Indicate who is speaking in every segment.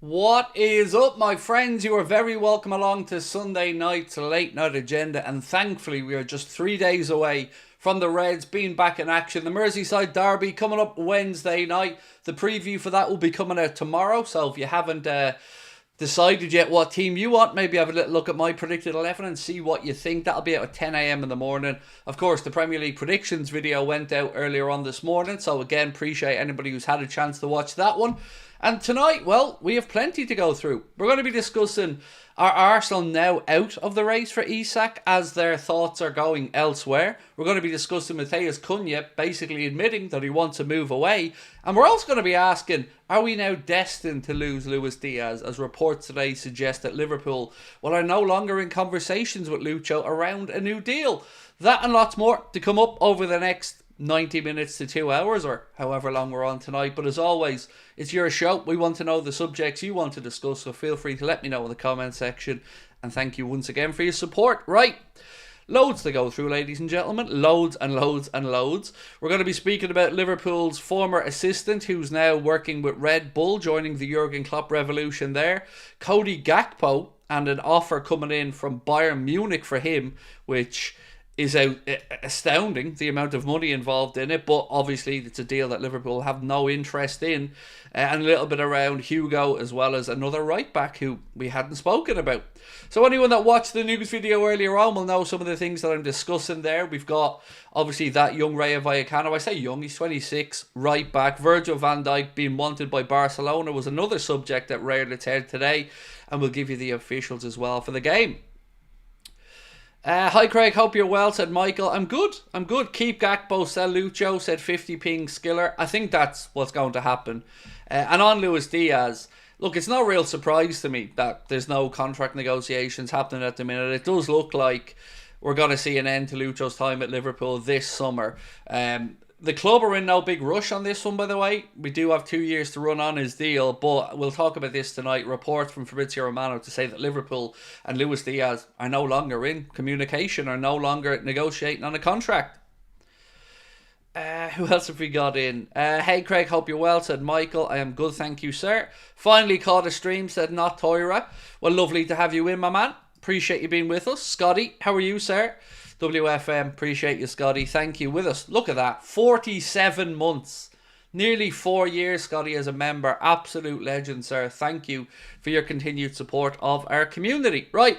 Speaker 1: What is up, my friends? You are very welcome along to Sunday night's late night agenda, and thankfully we are just 3 days away from the Reds being back in action. The Merseyside derby coming up Wednesday night. The preview for that will be coming out tomorrow, so if you haven't decided yet what team you want, maybe have a little look at my predicted 11 and see what you think. That'll be out at 10 a.m. in the morning. Of course, the Premier League predictions video went out earlier on this morning, so again, appreciate anybody who's had a chance to watch that one. And tonight, well, we have plenty to go through. We're going to be discussing, are Arsenal now out of the race for Isak as their thoughts are going elsewhere? We're going to be discussing Matheus Cunha basically admitting that he wants to move away. And we're also going to be asking, are we now destined to lose Luis Diaz, as reports today suggest that Liverpool, well, are no longer in conversations with Lucho around a new deal? That and lots more to come up over the next 90 minutes to 2 hours, or however long we're on tonight. But as always, it's your show. We want to know the subjects you want to discuss, so feel free to let me know in the comment section. And thank you once again for your support. Right, loads to go through, ladies and gentlemen. Loads and loads and loads. We're going to be speaking about Liverpool's former assistant, who's now working with Red Bull, joining the Jurgen Klopp revolution there. Cody Gakpo, and an offer coming in from Bayern Munich for him, which is astounding, the amount of money involved in it, but obviously it's a deal that Liverpool have no interest in. And a little bit around Hugo, as well as another right back who we hadn't spoken about. So anyone that watched the news video earlier on will know some of the things that I'm discussing there. We've got obviously that young Rayo Vallecano. I say young, he's 26, right back. Virgil van Dijk being wanted by Barcelona was another subject that reared its head today, and we'll give you the officials as well for the game. Hi Craig, hope you're well, said Michael. I'm good. Keep Gakpo, sell Lucho, said 50 ping Skiller. I think that's what's going to happen. And on Luis Diaz, look, it's no real surprise to me that there's no contract negotiations happening at the minute. It does look like we're going to see an end to Lucho's time at Liverpool this summer. The club are in no big rush on this one, by the way. We do have 2 years to run on his deal, but we'll talk about this tonight. Reports from Fabrizio Romano to say that Liverpool and Luis Diaz are no longer in communication, are no longer negotiating on a contract. Who else have we got in? Hey Craig, hope you're well, said Michael. I am good, thank you, sir. Finally caught a stream, said Not Toira. Well, lovely to have you in, my man. Appreciate you being with us. Scotty, how are you, sir? WFM, appreciate you, Scotty. Thank you with us. Look at that. 47 months. Nearly 4 years, Scotty, as a member. Absolute legend, sir. Thank you for your continued support of our community. Right.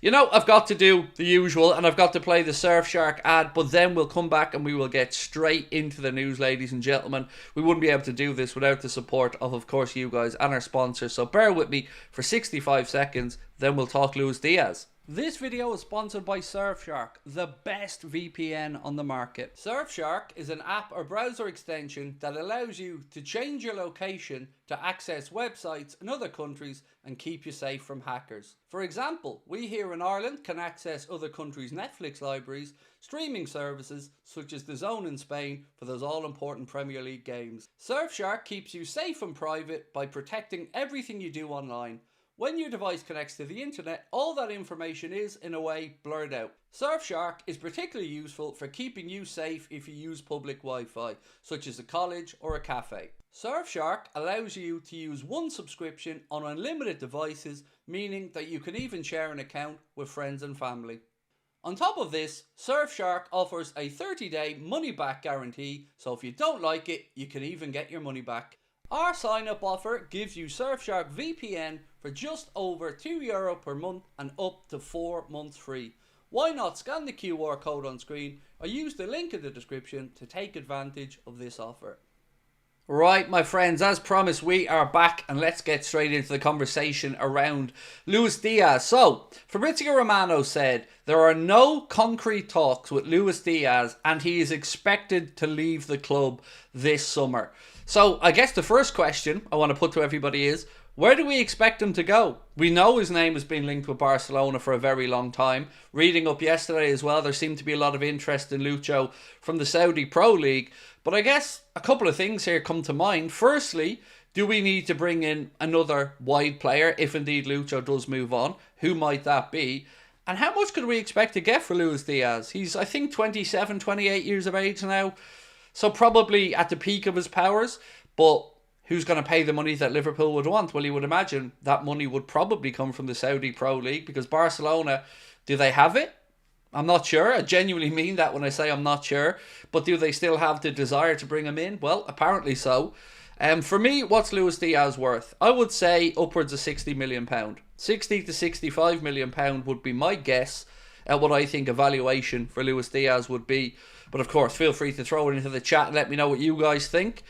Speaker 1: You know, I've got to do the usual, and I've got to play the Surfshark ad, but then we'll come back and we will get straight into the news, ladies and gentlemen. We wouldn't be able to do this without the support of course, you guys and our sponsors. So bear with me for 65 seconds, then we'll talk Luis Diaz. This video is sponsored by Surfshark, the best VPN on the market. Surfshark is an app or browser extension that allows you to change your location to access websites in other countries and keep you safe from hackers. For example, we here in Ireland can access other countries' Netflix libraries, streaming services such as DAZN in Spain for those all-important Premier League games. Surfshark keeps you safe and private by protecting everything you do online. When your device connects to the internet, all that information is, in a way, blurred out. Surfshark is particularly useful for keeping you safe if you use public Wi-Fi, such as a college or a cafe. Surfshark allows you to use one subscription on unlimited devices, meaning that you can even share an account with friends and family. On top of this, Surfshark offers a 30-day money-back guarantee, so if you don't like it, you can even get your money back. Our sign-up offer gives you Surfshark VPN for just over €2 per month and up to 4 months free. Why not scan the QR code on screen or use the link in the description to take advantage of this offer. Right, my friends, as promised, we are back and let's get straight into the conversation around Luis Diaz. So, Fabrizio Romano said there are no concrete talks with Luis Diaz and he is expected to leave the club this summer. So, I guess the first question I want to put to everybody is, where do we expect him to go? We know his name has been linked with Barcelona for a very long time. Reading up yesterday as well, there seemed to be a lot of interest in Lucho from the Saudi Pro League. But I guess a couple of things here come to mind. Firstly, do we need to bring in another wide player if indeed Lucho does move on? Who might that be? And how much could we expect to get for Luis Diaz? He's, I think, 27, 28 years of age now. So probably at the peak of his powers. But who's going to pay the money that Liverpool would want? Well, you would imagine that money would probably come from the Saudi Pro League, because Barcelona, do they have it? I'm not sure. I genuinely mean that when I say I'm not sure. But do they still have the desire to bring him in? Well, apparently so. For me, what's Luis Diaz worth? I would say upwards of £60 million. 60 to £65 million would be my guess at what I think a valuation for Luis Diaz would be. But of course, feel free to throw it into the chat and let me know what you guys think.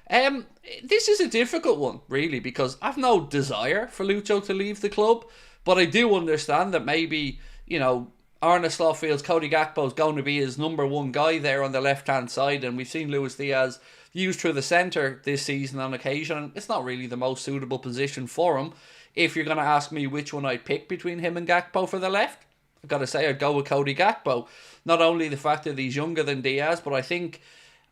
Speaker 1: This is a difficult one, really, because I've no desire for Lucho to leave the club. But I do understand that maybe, Arne Slot feels Cody Gakpo is going to be his number one guy there on the left-hand side, and we've seen Luis Diaz used through the centre this season on occasion, and it's not really the most suitable position for him. If you're going to ask me which one I'd pick between him and Gakpo for the left, I've got to say I'd go with Cody Gakpo. Not only the fact that he's younger than Diaz, but I think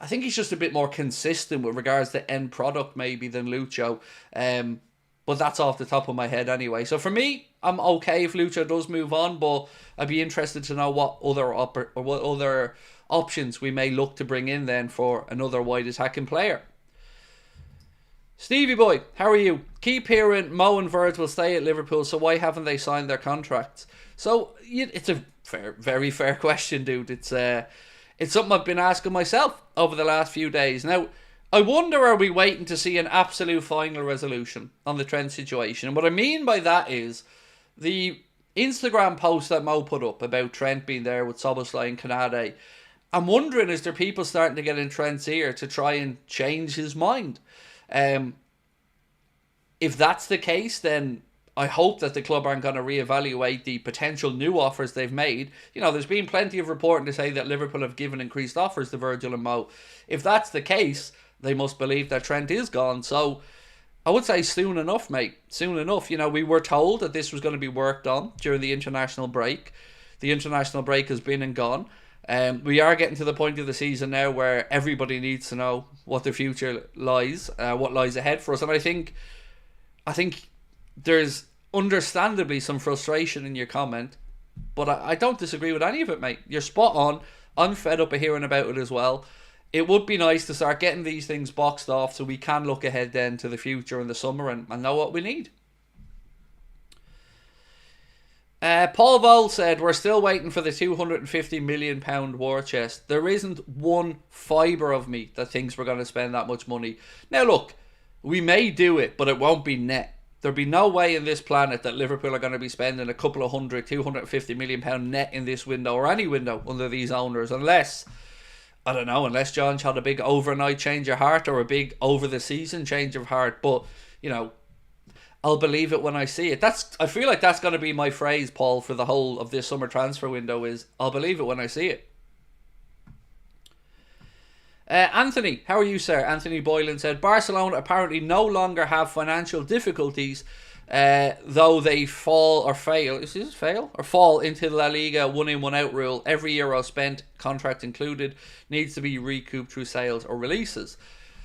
Speaker 1: he's just a bit more consistent with regards to end product maybe than Lucho. But that's off the top of my head anyway. So for me, I'm okay if Lucho does move on, but I'd be interested to know what other options we may look to bring in then for another wide attacking player. Stevie boy, how are you? Keep hearing Mo and Virg will stay at Liverpool, so why haven't they signed their contracts? So it's a very fair question, dude. It's something I've been asking myself over the last few days. Now, I wonder, are we waiting to see an absolute final resolution on the Trent situation? And what I mean by that is the Instagram post that Mo put up about Trent being there with Szoboszlai and Kanade. I'm wondering, is there people starting to get in Trent's ear to try and change his mind? If that's the case, then I hope that the club aren't going to reevaluate the potential new offers they've made. There's been plenty of reporting to say that Liverpool have given increased offers to Virgil and Mo. If that's the case, they must believe that Trent is gone. So I would say soon enough, mate. Soon enough. We were told that this was going to be worked on during the international break. The international break has been and gone. We are getting to the point of the season now where everybody needs to know what the future lies, what lies ahead for us. And I think there's understandably some frustration in your comment, but I don't disagree with any of it, mate. You're spot on. I'm fed up of hearing about it as well. It would be nice to start getting these things boxed off so we can look ahead then to the future in the summer and know what we need. Paul Vole said, we're still waiting for the £250 million war chest. There isn't one fibre of me that thinks we're going to spend that much money. Now look, we may do it, but it won't be net. There'll be no way in this planet that Liverpool are going to be spending a couple of £250 million net in this window or any window under these owners, unless John had a big overnight change of heart or a big over the season change of heart. But, I'll believe it when I see it. I feel like that's going to be my phrase, Paul, for the whole of this summer transfer window is, I'll believe it when I see it. Anthony, how are you, sir? Anthony Boylan said, Barcelona apparently no longer have financial difficulties, though they fall into the La Liga 1 in 1 out rule. Every euro spent, contract included, needs to be recouped through sales or releases.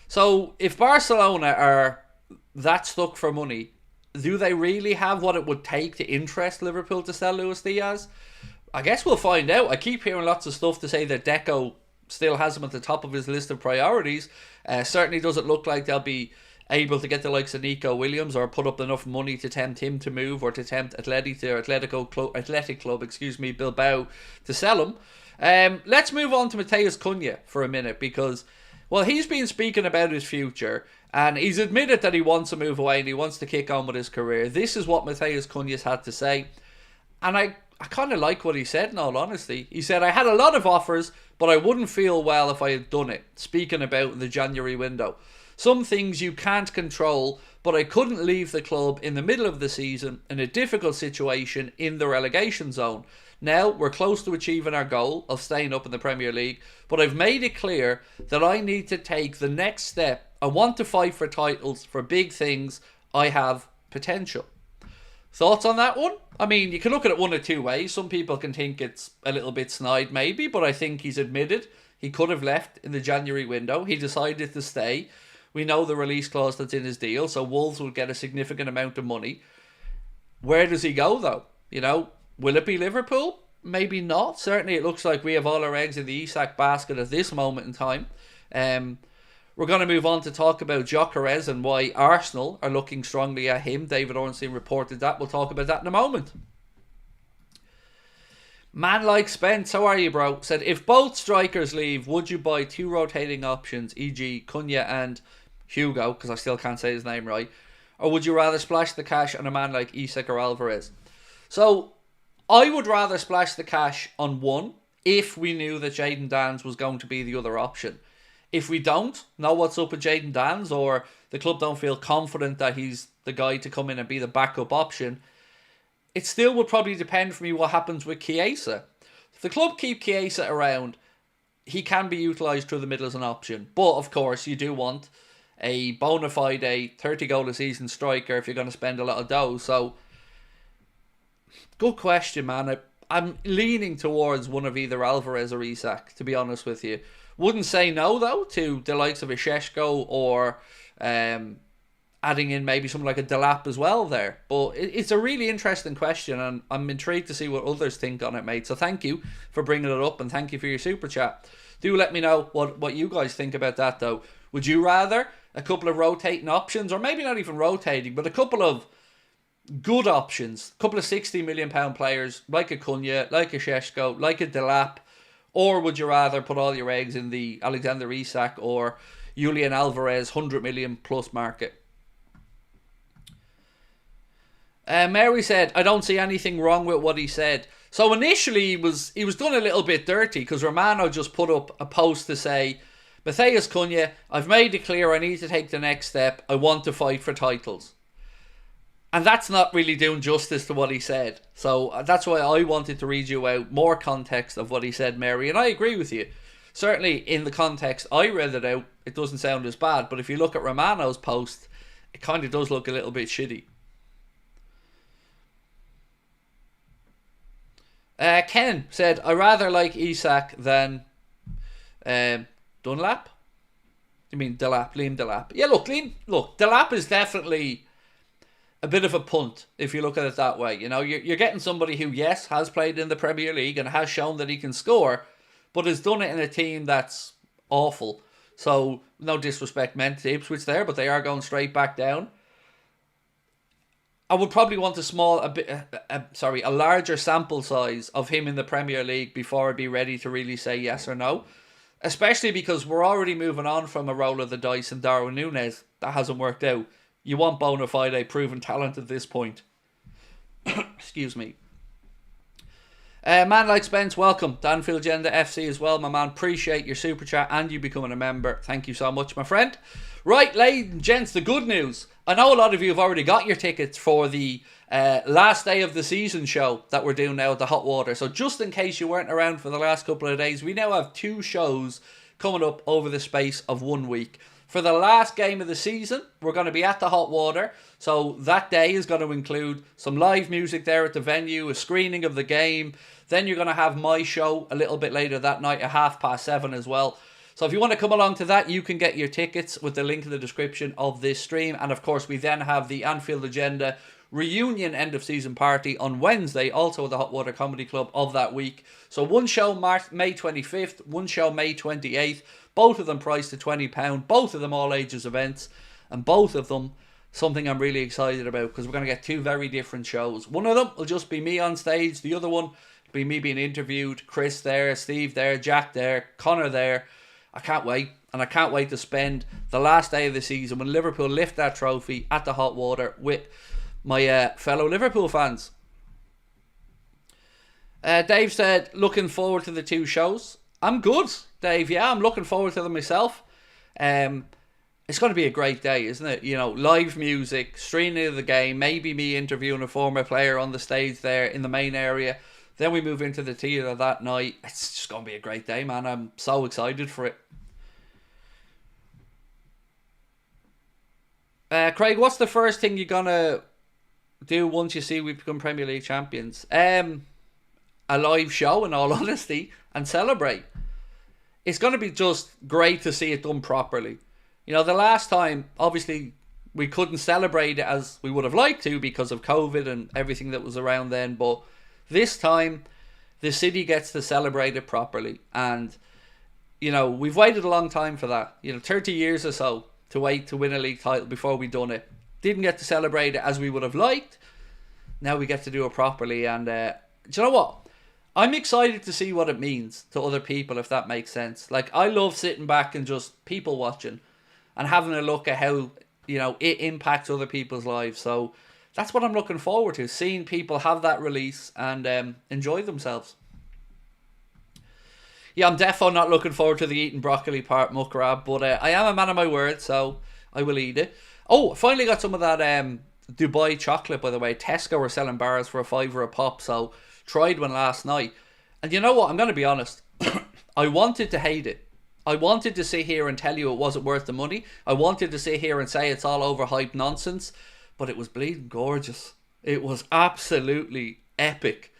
Speaker 1: So if Barcelona are that stuck for money, do they really have what it would take to interest Liverpool to sell Luis Diaz? I guess we'll find out. I keep hearing lots of stuff to say that Deco still has him at the top of his list of priorities. Certainly doesn't look like they'll be able to get the likes of Nico Williams or put up enough money to tempt him to move or to tempt Athletic Club, Bilbao to sell him. Let's move on to Matheus Cunha for a minute because, well, he's been speaking about his future and he's admitted that he wants to move away and he wants to kick on with his career. This is what Matheus Cunha's had to say. And I kind of like what he said, in all honesty. He said, I had a lot of offers, but I wouldn't feel well if I had done it. Speaking about the January window. Some things you can't control, but I couldn't leave the club in the middle of the season in a difficult situation in the relegation zone. Now we're close to achieving our goal of staying up in the Premier League, but I've made it clear that I need to take the next step. I want to fight for titles, for big things. I have potential. Thoughts on that one? I mean, you can look at it one of two ways. Some people can think it's a little bit snide maybe, but I think he's admitted he could have left in the January window. He decided to stay. We know the release clause that's in his deal, so Wolves will get a significant amount of money. Where does he go, though? Will it be Liverpool? Maybe not. Certainly it looks like we have all our eggs in the Isak basket at this moment in time. We're going to move on to talk about Gyokeres and why Arsenal are looking strongly at him. David Ornstein reported that. We'll talk about that in a moment. Man like Spence, how are you, bro? Said, if both strikers leave, would you buy 2 rotating options, e.g. Cunha and Hugo, because I still can't say his name right, or would you rather splash the cash on a man like Isak or Alvarez? So, I would rather splash the cash on one if we knew that Jayden Danns was going to be the other option. If we don't know what's up with Jayden Danns, or the club don't feel confident that he's the guy to come in and be the backup option, it still would probably depend for me what happens with Chiesa. If the club keep Chiesa around, he can be utilised through the middle as an option. But, of course, you do want a bona fide 30-goal-a-season striker if you're going to spend a lot of dough. So, good question, man. I'm leaning towards one of either Alvarez or Isak, to be honest with you. Wouldn't say no, though, to the likes of a Šeško or adding in maybe something like a Delap as well there. But it's a really interesting question, and I'm intrigued to see what others think on it, mate. So thank you for bringing it up, and thank you for your super chat. Do let me know what you guys think about that, though. Would you rather a couple of rotating options, or maybe not even rotating, but a couple of good options, a couple of £60 million players, like a Cunha, like a Šeško, like a Delap, or would you rather put all your eggs in the Alexander Isak or Julian Alvarez 100 million plus market? Mary said, I don't see anything wrong with what he said. So initially he was done a little bit dirty, because Romano just put up a post to say, Matheus Cunha, I've made it clear I need to take the next step. I want to fight for titles. And that's not really doing justice to what he said. So that's why I wanted to read you out more context of what he said, Mary. And I agree with you. Certainly in the context I read it out, it doesn't sound as bad. But if you look at Romano's post, it kind of does look a little bit shitty. Ken said, I rather like Isak than Dunlap. You mean Delap, Liam Delap. Yeah, look, Delap is definitely a bit of a punt, if you look at it that way. You know, you're getting somebody who, yes, has played in the Premier League and has shown that he can score, but has done it in a team that's awful. So, no disrespect meant to Ipswich there, but they are going straight back down. I would probably want a larger sample size of him in the Premier League before I'd be ready to really say yes or no. Especially because we're already moving on from a roll of the dice and Darwin Núñez. That hasn't worked out. You want bona fide proven talent at this point. Excuse me. Man like Spence, welcome to Anfield Agenda FC as well, my man. Appreciate your super chat and you becoming a member. Thank you so much, my friend. Right, ladies and gents, the good news. I know a lot of you have already got your tickets for the last day of the season show that we're doing now at the Hot Water. So just in case you weren't around for the last couple of days, we now have 2 shows coming up over the space of 1 week. For the last game of the season, we're going to be at the Hot Water. So that day is going to include some live music there at the venue, a screening of the game. Then you're going to have my show a little bit later that night at 7:30 as well. So if you want to come along to that, you can get your tickets with the link in the description of this stream. And of course, we then have the Anfield Agenda reunion end of season party on Wednesday, also at the Hot Water Comedy Club of that week. So one show May 25th, one show May 28th. Both of them priced at £20. Both of them all ages events. And both of them something I'm really excited about, because we're going to get 2 very different shows. One of them will just be me on stage. The other one will be me being interviewed. Chris there, Steve there, Jack there, Connor there. I can't wait. And I can't wait to spend the last day of the season when Liverpool lift that trophy at the Hot Water with my fellow Liverpool fans. Dave said, looking forward to the 2 shows. I'm good, Dave. Yeah, I'm looking forward to them myself. It's going to be a great day, isn't it? You know, live music, streaming of the game, maybe me interviewing a former player on the stage there in the main area. Then we move into the theatre that night. It's just going to be a great day, man. I'm so excited for it. Craig, what's the first thing you're going to do once you see we become Premier League champions? A live show, in all honesty, and celebrate. It's going to be just great to see it done properly. You know, the last time, obviously, we couldn't celebrate it as we would have liked to because of COVID and everything that was around then. But this time, the city gets to celebrate it properly. And we've waited a long time for that. 30 years or so to wait to win a league title before we done it. Didn't get to celebrate it as we would have liked. Now we get to do it properly. And do you know what? I'm excited to see what it means to other people, if that makes sense. Like, I love sitting back and just people watching and having a look at how, it impacts other people's lives. So that's what I'm looking forward to, seeing people have that release and enjoy themselves. Yeah, I'm definitely not looking forward to the eating broccoli part, Muckrab, but I am a man of my word, so I will eat it. Oh, I finally got some of that Dubai chocolate, by the way. Tesco were selling bars for $5 a pop, so tried one last night. And you know what? I'm going to be honest. I wanted to hate it. I wanted to sit here and tell you it wasn't worth the money. I wanted to sit here and say it's all overhyped nonsense. But it was bleeding gorgeous. It was absolutely epic.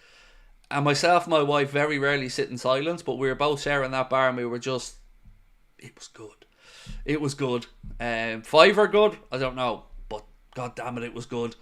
Speaker 1: And myself and my wife very rarely sit in silence, but we were both sharing that bar and we were just... It was good. It was good. $5 good? I don't know. But god damn it, it was good.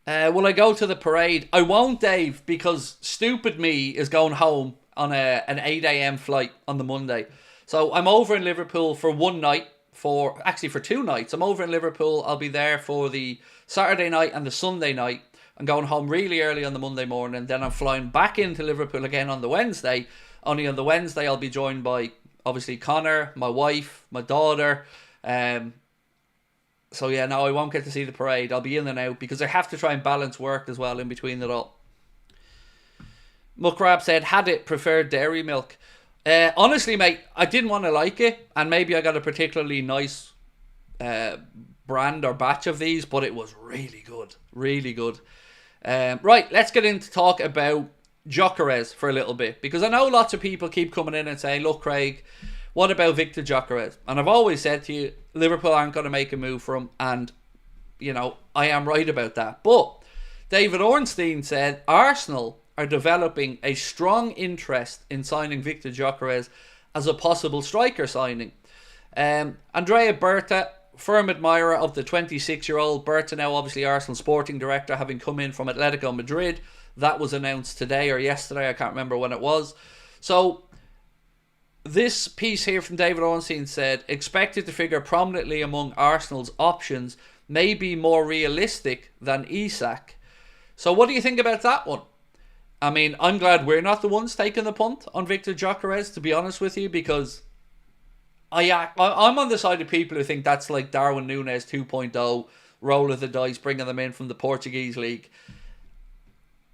Speaker 1: Will I go to the parade? I won't, Dave, because stupid me is going home on an 8 a.m. flight on the Monday. So I'm over in Liverpool for one night. For 2 nights. I'm over in Liverpool. I'll be there for the Saturday night and the Sunday night. I'm going home really early on the Monday morning. Then I'm flying back into Liverpool again on the Wednesday. Only on the Wednesday I'll be joined by, obviously, Connor, my wife, my daughter. So yeah, no, I won't get to see the parade. I'll be in and out because I have to try and balance work as well in between it all. Muckrab said, had it, preferred dairy milk. Honestly, mate, I didn't want to like it, and maybe I got a particularly nice brand or batch of these, but it was really good. Really good. Right, let's get into talk about Gyokeres for a little bit, because I know lots of people keep coming in and saying, look, Craig, what about Victor Gyokeres? And I've always said to you, Liverpool aren't going to make a move for him, and, I am right about that. But David Ornstein said Arsenal are developing a strong interest in signing Victor Gyokeres as a possible striker signing. Andrea Berta, firm admirer of the 26-year-old. Berta now obviously Arsenal sporting director, having come in from Atletico Madrid. That was announced today or yesterday, I can't remember when it was. So this piece here from David Ornstein said, expected to figure prominently among Arsenal's options, may be more realistic than Isak. So what do you think about that one? I mean, I'm glad we're not the ones taking the punt on Victor Gyokeres, to be honest with you, because I'm on the side of people who think that's like Darwin Núñez 2.0, roll of the dice, bringing them in from the Portuguese league.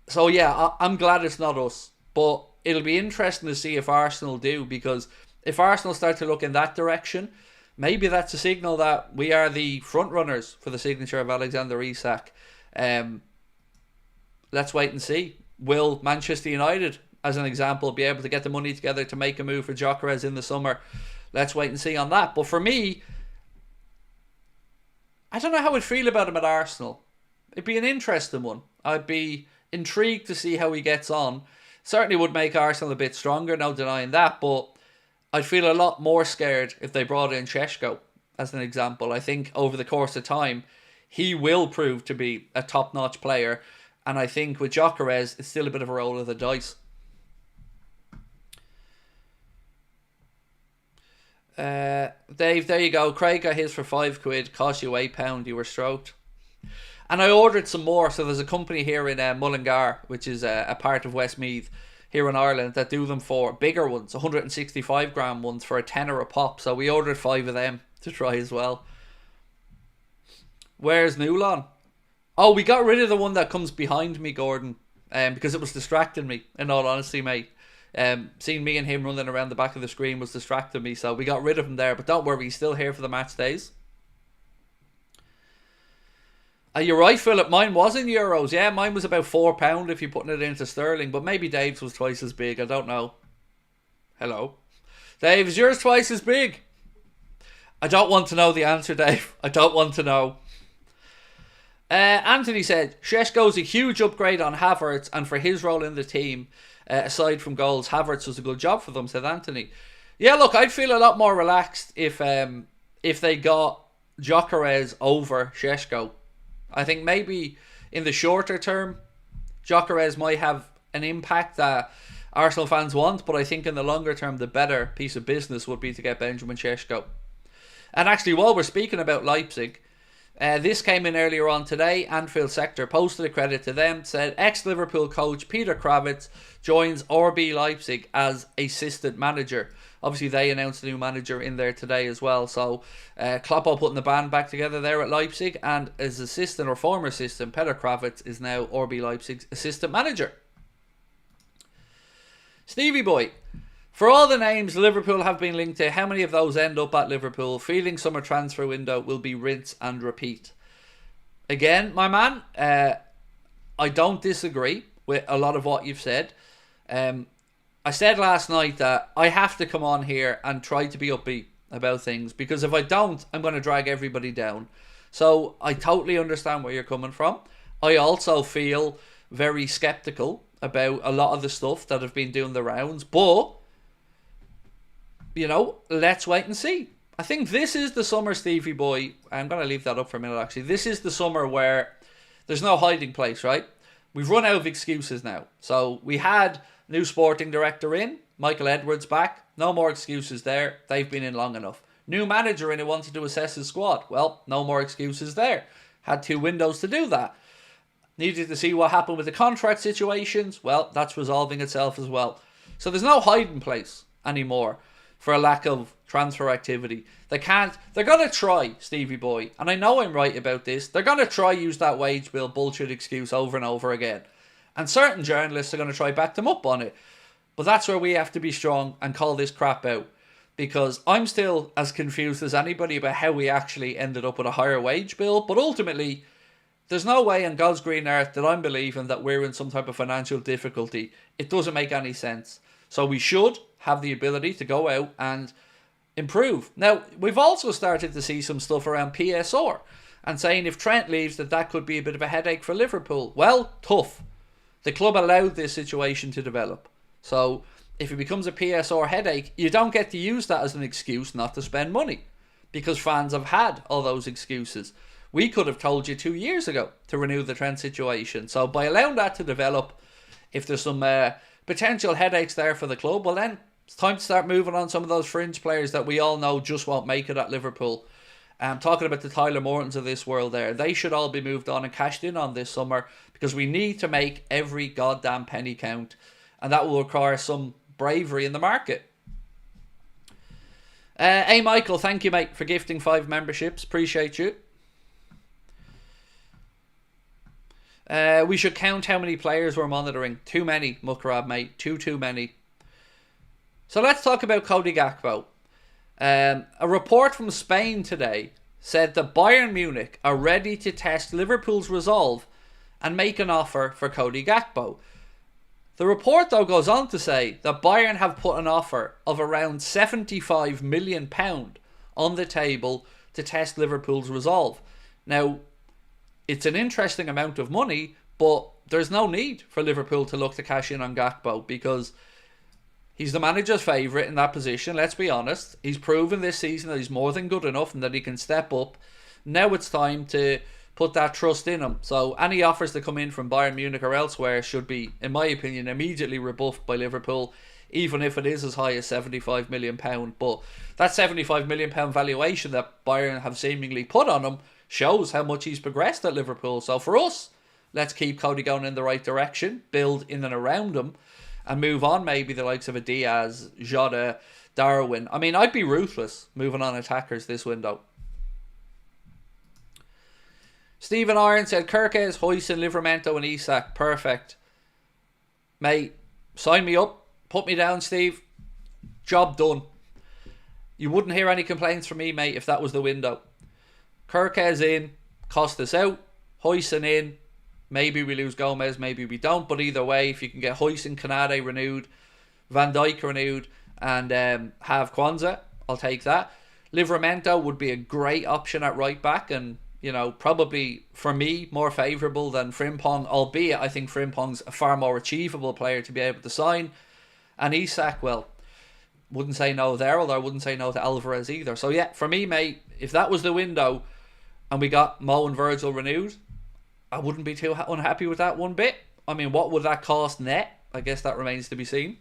Speaker 1: So yeah, I'm glad it's not us, but it'll be interesting to see if Arsenal do, because if Arsenal start to look in that direction, maybe that's a signal that we are the front runners for the signature of Alexander Isak. Let's wait and see. Will Manchester United, as an example, be able to get the money together to make a move for Gyokeres in the summer? Let's wait and see on that. But for me, I don't know how I'd feel about him at Arsenal. It'd be an interesting one. I'd be intrigued to see how he gets on. Certainly would make Arsenal a bit stronger, no denying that, but I'd feel a lot more scared if they brought in Šeško, as an example. I think over the course of time, he will prove to be a top-notch player. And I think with Gyokeres, it's still a bit of a roll of the dice. Dave, there you go. Craig got his for £5. Cost you £8. You were stroked. And I ordered some more. So there's a company here in Mullingar, which is a part of Westmeath here in Ireland, that do them for bigger ones, 165 gram ones for £10 a pop. So we ordered 5 of them to try as well. Where's Newlon? Oh, we got rid of the one that comes behind me, Gordon, because it was distracting me, in all honesty, mate. Seeing me and him running around the back of the screen was distracting me, so we got rid of him there. But don't worry, he's still here for the match days. You're right, Philip. Mine was in euros. Yeah, mine was about £4 if you're putting it into sterling. But maybe Dave's was twice as big. I don't know. Hello? Dave, is yours twice as big? I don't want to know the answer, Dave. I don't want to know. Anthony said, Šeško's a huge upgrade on Havertz, and for his role in the team, aside from goals, Havertz was a good job for them, said Anthony. Yeah, look, I'd feel a lot more relaxed if they got Gyokeres over Šeško. I think maybe in the shorter term, Gyokeres might have an impact that Arsenal fans want, but I think in the longer term the better piece of business would be to get Benjamin Šeško. And actually, while we're speaking about Leipzig, this came in earlier on today. Anfield Sector posted a credit to them, said ex-Liverpool coach Peter Krawietz joins RB Leipzig as assistant manager. Obviously, they announced a new manager in there today as well. So, Kloppo putting the band back together there at Leipzig, and his assistant or former assistant, Peter Krawietz, is now RB Leipzig's assistant manager. Stevie boy, for all the names Liverpool have been linked to, how many of those end up at Liverpool? Feeling summer transfer window will be rinse and repeat. Again, my man, I don't disagree with a lot of what you've said. I said last night that I have to come on here and try to be upbeat about things, because if I don't, I'm going to drag everybody down. So I totally understand where you're coming from. I also feel very skeptical about a lot of the stuff that have been doing the rounds, but you know, let's wait and see. I think this is the summer, Stevie boy. I'm going to leave that up for a minute, actually. This is the summer where there's no hiding place, right? We've run out of excuses now. So we had new sporting director in, Michael Edwards back. No more excuses there. They've been in long enough. New manager in who wanted to assess his squad. Well, no more excuses there. Had 2 windows to do that. Needed to see what happened with the contract situations. Well, that's resolving itself as well. So there's no hiding place anymore for a lack of transfer activity. They're going to try, Stevie boy, and I know I'm right about this, they're going to try use that wage bill bullshit excuse over and over again. And certain journalists are going to try back them up on it. But that's where we have to be strong and call this crap out. Because I'm still as confused as anybody about how we actually ended up with a higher wage bill. But ultimately, there's no way in God's green earth that I'm believing that we're in some type of financial difficulty. It doesn't make any sense. So we should have the ability to go out and improve. Now, we've also started to see some stuff around PSR and saying if Trent leaves that could be a bit of a headache for Liverpool. Well, tough. The club allowed this situation to develop. So if it becomes a PSR headache, you don't get to use that as an excuse not to spend money, because fans have had all those excuses. We could have told you 2 years ago to renew the Trent situation. So by allowing that to develop, if there's some potential headaches there for the club, well then it's time to start moving on some of those fringe players that we all know just won't make it at Liverpool. I'm talking about the Tyler Mortons of this world there. They should all be moved on and cashed in on this summer, because we need to make every goddamn penny count. And that will require some bravery in the market. Hey Michael, thank you mate for gifting 5 memberships. Appreciate you. We should count how many players we're monitoring. Too many, Muckrab, mate. Too many. So let's talk about Cody Gakpo. A report from Spain today said that Bayern Munich are ready to test Liverpool's resolve and make an offer for Cody Gakpo. The report, though, goes on to say that Bayern have put an offer of around £75 million on the table to test Liverpool's resolve. Now, it's an interesting amount of money, but there's no need for Liverpool to look to cash in on Gakpo, because he's the manager's favourite in that position, let's be honest. He's proven this season that he's more than good enough and that he can step up. Now it's time to put that trust in him. So any offers that come in from Bayern Munich or elsewhere should be, in my opinion, immediately rebuffed by Liverpool, even if it is as high as £75 million. But that £75 million valuation that Bayern have seemingly put on him shows how much he's progressed at Liverpool. So for us, let's keep Cody going in the right direction, build in and around him, and move on maybe the likes of a Diaz, Jota, Darwin. I mean, I'd be ruthless moving on attackers this window. Stephen Iron said, Gyokeres, Huijsen, Livramento and Isak. Perfect. Mate, sign me up. Put me down, Steve. Job done. You wouldn't hear any complaints from me, mate, if that was the window. Gyokeres in, cost us out. Huijsen in, maybe we lose Gomez, maybe we don't. But either way, if you can get Huijsen, Kanade renewed, Van Dijk renewed, and have Kwanzaa, I'll take that. Livramento would be a great option at right back, and you know, probably for me more favourable than Frimpong, albeit I think Frimpong's a far more achievable player to be able to sign. And Isak, well, wouldn't say no there, although I wouldn't say no to Alvarez either. So yeah, for me, mate, if that was the window and we got Mo and Virgil renewed, I wouldn't be too unhappy with that one bit. I mean, what would that cost net? I guess that remains to be seen.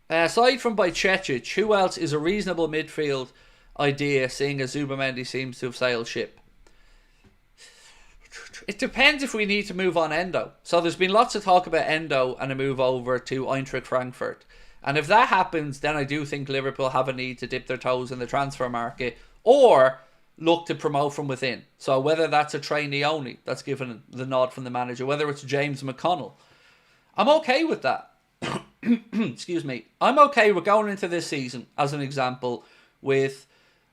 Speaker 1: Aside from Bajcetic, who else is a reasonable midfield idea, seeing as Zubamendi seems to have sailed ship? It depends if we need to move on Endo. So there's been lots of talk about Endo and a move over to Eintracht Frankfurt. And if that happens, then I do think Liverpool have a need to dip their toes in the transfer market or look to promote from within. So whether that's a trainee only, that's given the nod from the manager, whether it's James McConnell, I'm okay with that. Excuse me. I'm okay with going into this season, as an example, with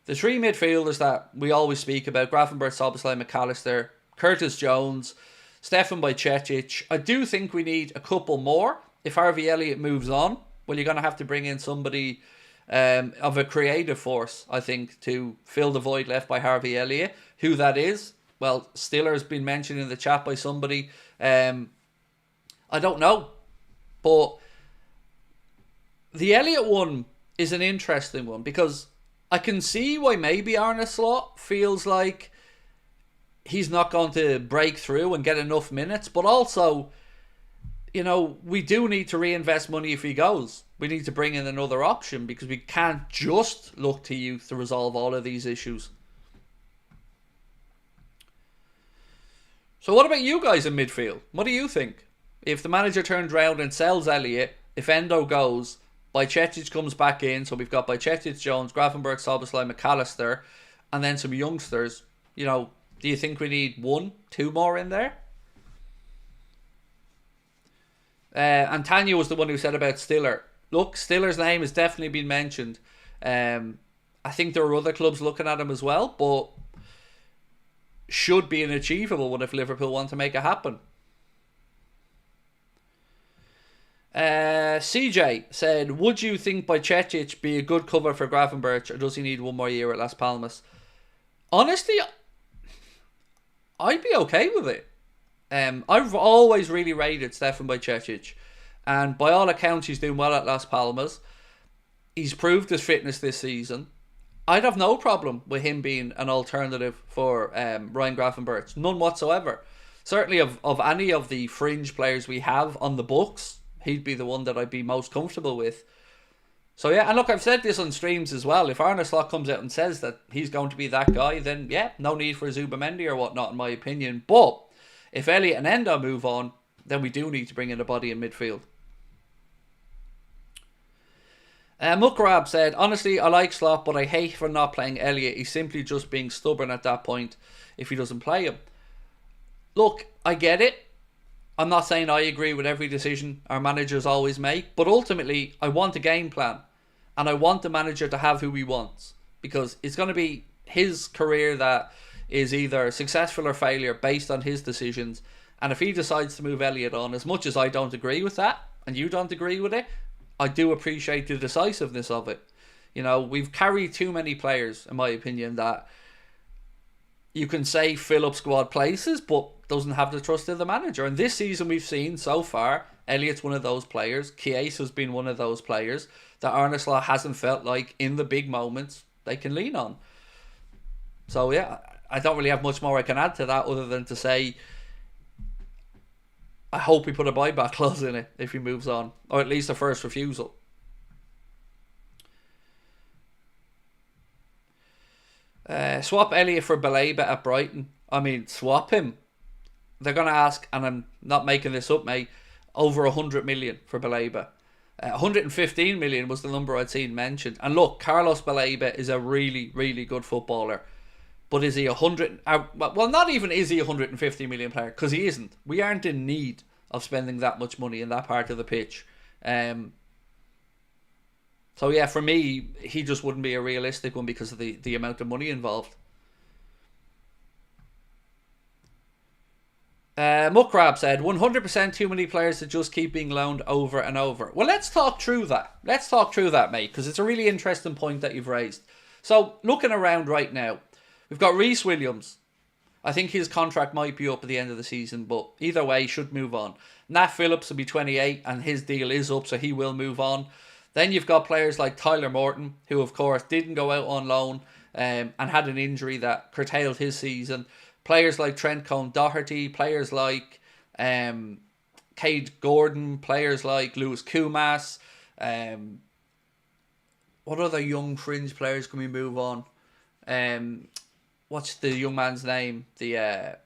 Speaker 1: the three midfielders that we always speak about: Gravenberch, Szoboszlai, McAllister, Curtis Jones, Stefan Bajcetic. I do think we need a couple more. If Harvey Elliott moves on, well, you're going to have to bring in somebody of a creative force, I think, to fill the void left by Harvey Elliott. Who that is? Well, Stiller's been mentioned in the chat by somebody. I don't know. But the Elliott one is an interesting one because I can see why maybe Arne Slot feels like he's not going to break through and get enough minutes. But also, you know, we do need to reinvest money if he goes. We need to bring in another option because we can't just look to youth to resolve all of these issues. So what about you guys in midfield? What do you think? If the manager turns around and sells Elliott, if Endo goes, Bajcetic comes back in, so we've got Bajcetic, Jones, Gravenberch, Szoboszlai, McAllister, and then some youngsters. You know, do you think we need 1, 2 more in there? And Tanya was the one who said about Stiller. Look, Stiller's name has definitely been mentioned. I think there are other clubs looking at him as well, but should be an achievable one if Liverpool want to make it happen. CJ said, would you think Bajcetic be a good cover for Gravenberch, or does he need one more year at Las Palmas? Honestly, I'd be okay with it. I've always really rated Stefan Bajcetic, and by all accounts he's doing well at Las Palmas. He's proved his fitness this season. I'd have no problem with him being an alternative for Ryan Gravenberch, none whatsoever. Certainly of any of the fringe players we have on the books, he'd be the one that I'd be most comfortable with. So yeah, and look, I've said this on streams as well. If Arne Slot comes out and says that he's going to be that guy, then yeah, no need for Zubamendi or whatnot in my opinion. But if Elliott and Endo move on, then we do need to bring in a body in midfield. Mukrab said, honestly, I like Slot, but I hate for not playing Elliott. He's simply just being stubborn at that point if he doesn't play him. Look, I get it. I'm not saying I agree with every decision our managers always make, but ultimately, I want a game plan. And I want the manager to have who he wants. Because it's going to be his career that is either successful or failure based on his decisions. And if he decides to move Elliott on, as much as I don't agree with that, and you don't agree with it, I do appreciate the decisiveness of it. You know, we've carried too many players, in my opinion, that you can say fill up squad places, but doesn't have the trust of the manager. And this season we've seen so far, Elliott's one of those players. Chiesa has been one of those players that Arne Slot hasn't felt like in the big moments they can lean on. So yeah, I don't really have much more I can add to that other than to say I hope we put a buyback clause in it if he moves on, or at least a first refusal. Swap Elliott for Baleba at Brighton. I mean, swap him. They're going to ask, and I'm not making this up, mate, over 100 million for Baleba. 115 million was the number I'd seen mentioned. And look, Carlos Baleba is a really, really good footballer. But is he 100... well, not even is he a 150 million player, because he isn't. We aren't in need of spending that much money in that part of the pitch. So yeah, for me, he just wouldn't be a realistic one because of the amount of money involved. Mukrab said, 100% too many players to just keep being loaned over and over. Well, let's talk through that. Let's talk through that, mate, because it's a really interesting point that you've raised. So, looking around right now, we've got Reece Williams. I think his contract might be up at the end of the season, but either way, he should move on. Nat Phillips will be 28, and his deal is up, so he will move on. Then you've got players like Tyler Morton, who, of course, didn't go out on loan and had an injury that curtailed his season. Players like Trent Alexander-Arnold, players like Cade Gordon, players like Lewis Kumas. What other young fringe players can we move on? What's the young man's name? The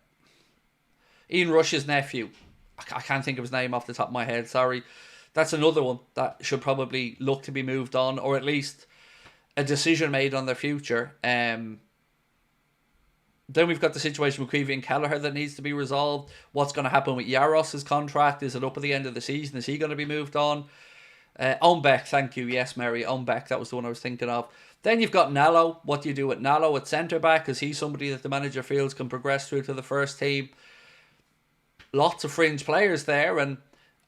Speaker 1: Ian Rush's nephew. I can't think of his name off the top of my head, sorry. That's another one that should probably look to be moved on, or at least a decision made on their future. Then we've got the situation with Queevy and Kelleher that needs to be resolved. What's going to happen with Yaros's contract? Is it up at the end of the season? Is he going to be moved on? Ombeck, thank you. Yes, Mary. Ombeck, that was the one I was thinking of. Then you've got Nallo. What do you do with Nallo at centre-back? Is he somebody that the manager feels can progress through to the first team? Lots of fringe players there, and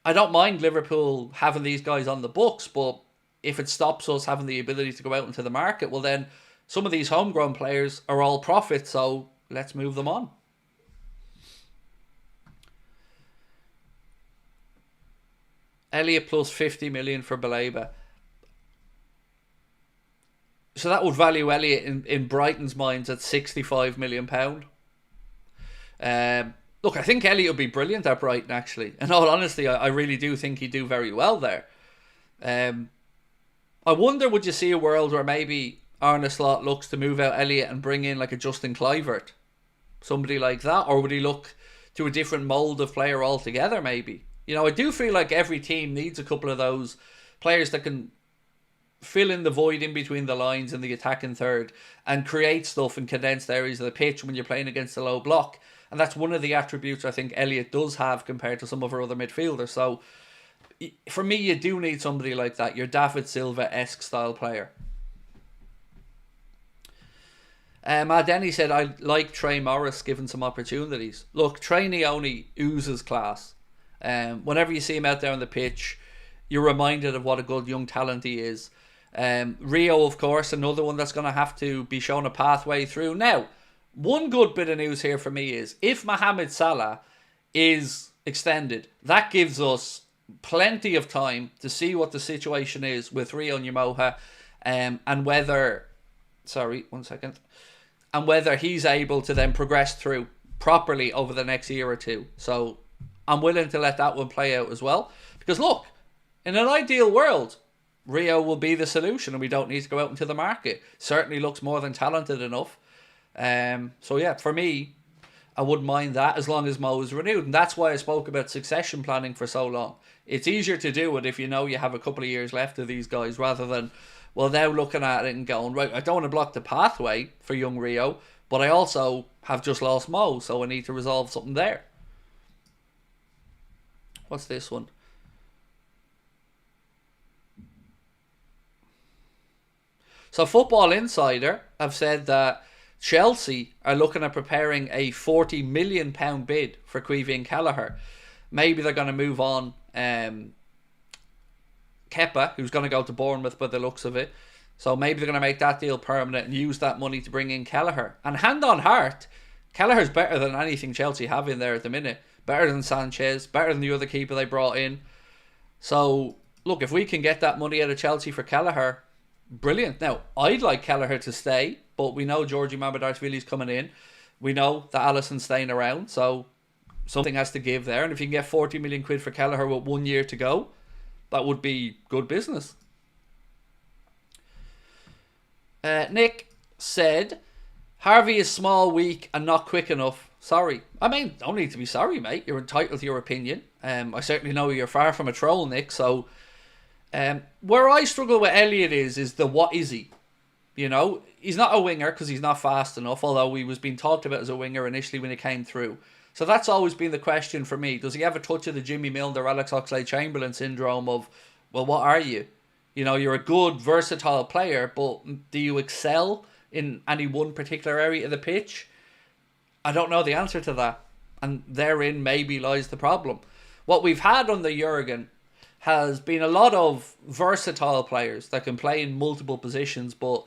Speaker 1: I don't mind Liverpool having these guys on the books, but if it stops us having the ability to go out into the market, well then some of these homegrown players are all profit, so let's move them on. Elliott plus 50 million for Baleba. So that would value Elliott in Brighton's minds at £65 million. Look, I think Elliott would be brilliant at Brighton, actually. In all honesty, I really do think he'd do very well there. I wonder, would you see a world where maybe Arne Slot looks to move out Elliott and bring in like a Justin Kluivert? Somebody like that? Or would he look to a different mould of player altogether, maybe? You know, I do feel like every team needs a couple of those players that can fill in the void in between the lines in the attacking third and create stuff in condensed areas of the pitch when you're playing against a low block. And that's one of the attributes I think Elliott does have compared to some of our other midfielders. So, for me, you do need somebody like that. Your David Silva-esque style player. Denny said, I like Trey Morris given some opportunities. Look, Trey only oozes class. Whenever you see him out there on the pitch, you're reminded of what a good young talent he is. Rio, of course, another one that's going to have to be shown a pathway through. Now, one good bit of news here for me is if Mohamed Salah is extended, that gives us plenty of time to see what the situation is with Rio Nyamoha and whether... Sorry, 1 second. And whether he's able to then progress through properly over the next year or two. So I'm willing to let that one play out as well. Because look, in an ideal world, Rio will be the solution and we don't need to go out into the market. Certainly looks more than talented enough. So yeah, for me, I wouldn't mind that as long as Mo is renewed. And that's why I spoke about succession planning for so long. It's easier to do it if you know you have a couple of years left of these guys rather than, well, now looking at it and going, right, I don't want to block the pathway for young Rio, but I also have just lost Mo, so I need to resolve something there. What's this one? So Football Insider have said that Chelsea are looking at preparing a £40 million bid for Queevy and Kelleher. Maybe they're going to move on Kepa, who's going to go to Bournemouth by the looks of it. So maybe they're going to make that deal permanent and use that money to bring in Kelleher. And hand on heart, Kelleher's better than anything Chelsea have in there at the minute. Better than Sanchez, better than the other keeper they brought in. So, look, if we can get that money out of Chelsea for Kelleher, brilliant. Now, I'd like Kelleher to stay, but we know Georgie Mamardashvili's coming in. We know that Alisson's staying around, so something has to give there. And if you can get 40 million quid for Kelleher with 1 year to go, that would be good business. Nick said, Harvey is small, weak, and not quick enough. Sorry. I mean, don't need to be sorry, mate. You're entitled to your opinion. I certainly know you're far from a troll, Nick. So, where I struggle with Elliott is the what is he? You know, he's not a winger because he's not fast enough, although he was being talked about as a winger initially when he came through. So that's always been the question for me. Does he have a touch of the Jimmy Milner, Alex Oxlade-Chamberlain syndrome of, well, what are you? You know, you're a good, versatile player, but do you excel in any one particular area of the pitch? I don't know the answer to that. And therein maybe lies the problem. What we've had under Jurgen has been a lot of versatile players that can play in multiple positions, but,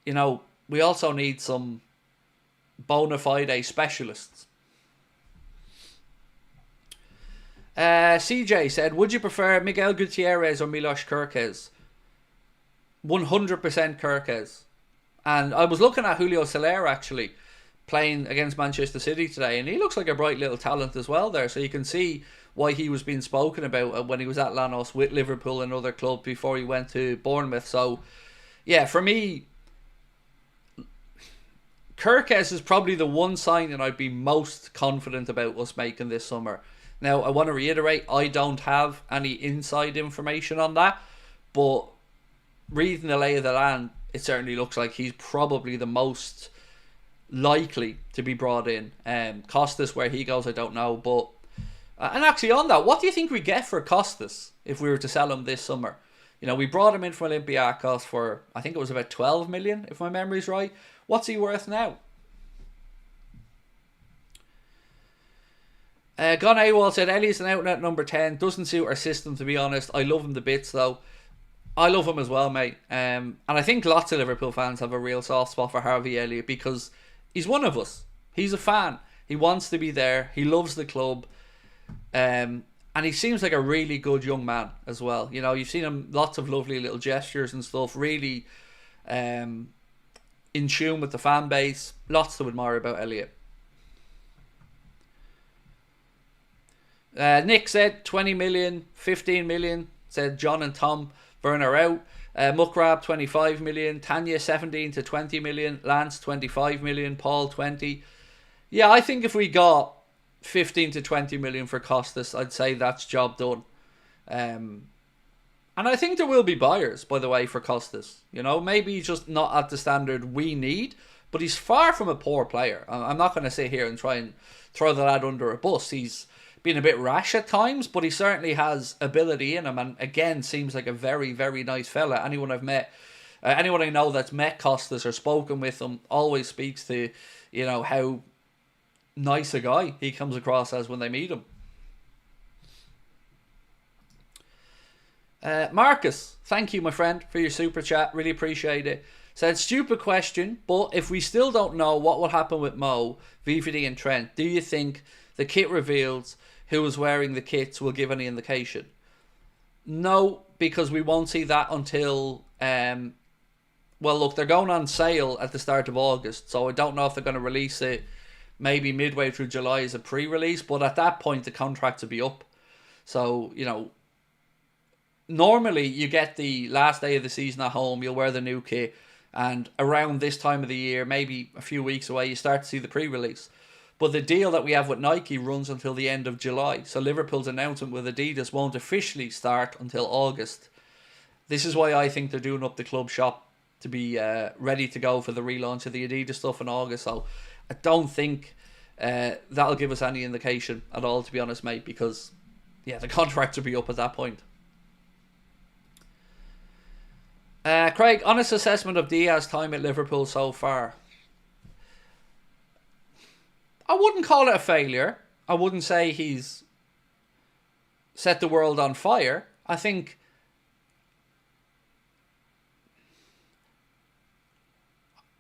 Speaker 1: you know, we also need some bona fide specialists. CJ said, would you prefer Miguel Gutierrez or Milos Kerkez? 100% Kerkez. And I was looking at Julio Soler actually, playing against Manchester City today, and he looks like a bright little talent as well there. So you can see why he was being spoken about when he was at Lanos with Liverpool and other clubs before he went to Bournemouth. So yeah, for me, Gyokeres is probably the one signing I'd be most confident about us making this summer. Now, I want to reiterate, I don't have any inside information on that, but reading the lay of the land, it certainly looks like he's probably the most likely to be brought in. Costas, where he goes, I don't know. But and actually on that, what do you think we get for Costas if we were to sell him this summer? You know, we brought him in from Olympiacos for, I think it was about 12 million, if my memory's right. What's he worth now? Gone AWOL said, Elliott's an out-and-out number 10. Doesn't suit our system, to be honest. I love him to bits, though. I love him as well, mate. And I think lots of Liverpool fans have a real soft spot for Harvey Elliott because he's one of us. He's a fan. He wants to be there. He loves the club. And he seems like a really good young man as well. You know, you've seen him, lots of lovely little gestures and stuff. Really in tune with the fan base. Lots to admire about Elliott. Nick said 20 million, 15 million. Said John and Tom Werner out. Mukrab 25 million. Tanya 17 to 20 million. Lance 25 million. Paul 20. Yeah, I think if we got 15 to 20 million for Costas, I'd say that's job done. And I think there will be buyers, by the way, for Costas. You know, maybe he's just not at the standard we need, but he's far from a poor player. I'm not going to sit here and try and throw the lad under a bus. He's been a bit rash at times, but he certainly has ability in him, and again seems like a very, very nice fella. Anyone I've met, anyone I know that's met Costas or spoken with him always speaks to, you know, how nice a guy he comes across as when they meet him. Marcus, thank you, my friend, for your super chat. Really appreciate it. Said, stupid question, but if we still don't know what will happen with Mo, VVD and Trent, do you think the kit reveals who was wearing the kits will give any indication? No, because we won't see that until... well, look, they're going on sale at the start of August, so I don't know if they're going to release it maybe midway through July as a pre-release, but at that point the contracts will be up. So, you know, normally you get the last day of the season at home, you'll wear the new kit, and around this time of the year, maybe a few weeks away, you start to see the pre-release. But the deal that we have with Nike runs until the end of July. So Liverpool's announcement with Adidas won't officially start until August. This is why I think they're doing up the club shop to be ready to go for the relaunch of the Adidas stuff in August. So I don't think that'll give us any indication at all, to be honest, mate, because yeah, the contracts will be up at that point. Craig, honest assessment of Diaz's time at Liverpool so far. I wouldn't call it a failure. I wouldn't say he's set the world on fire. I think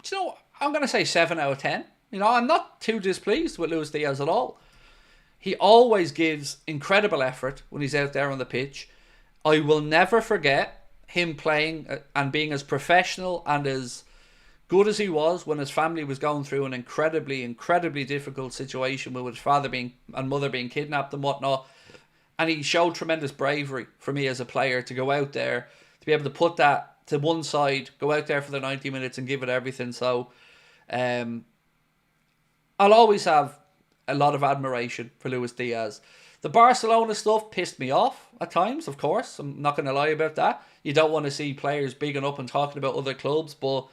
Speaker 1: you know, I'm going to say 7 out of 10. You know, I'm not too displeased with Luis Diaz at all. He always gives incredible effort when he's out there on the pitch. I will never forget him playing and being as professional and as good as he was when his family was going through an incredibly difficult situation with his father and mother being kidnapped and whatnot. And he showed tremendous bravery for me as a player to go out there, to be able to put that to one side, go out there for the 90 minutes and give it everything. So I'll always have a lot of admiration for Luis Diaz. The Barcelona stuff pissed me off at times, of course. I'm not going to lie about that. You don't want to see players bigging up and talking about other clubs, but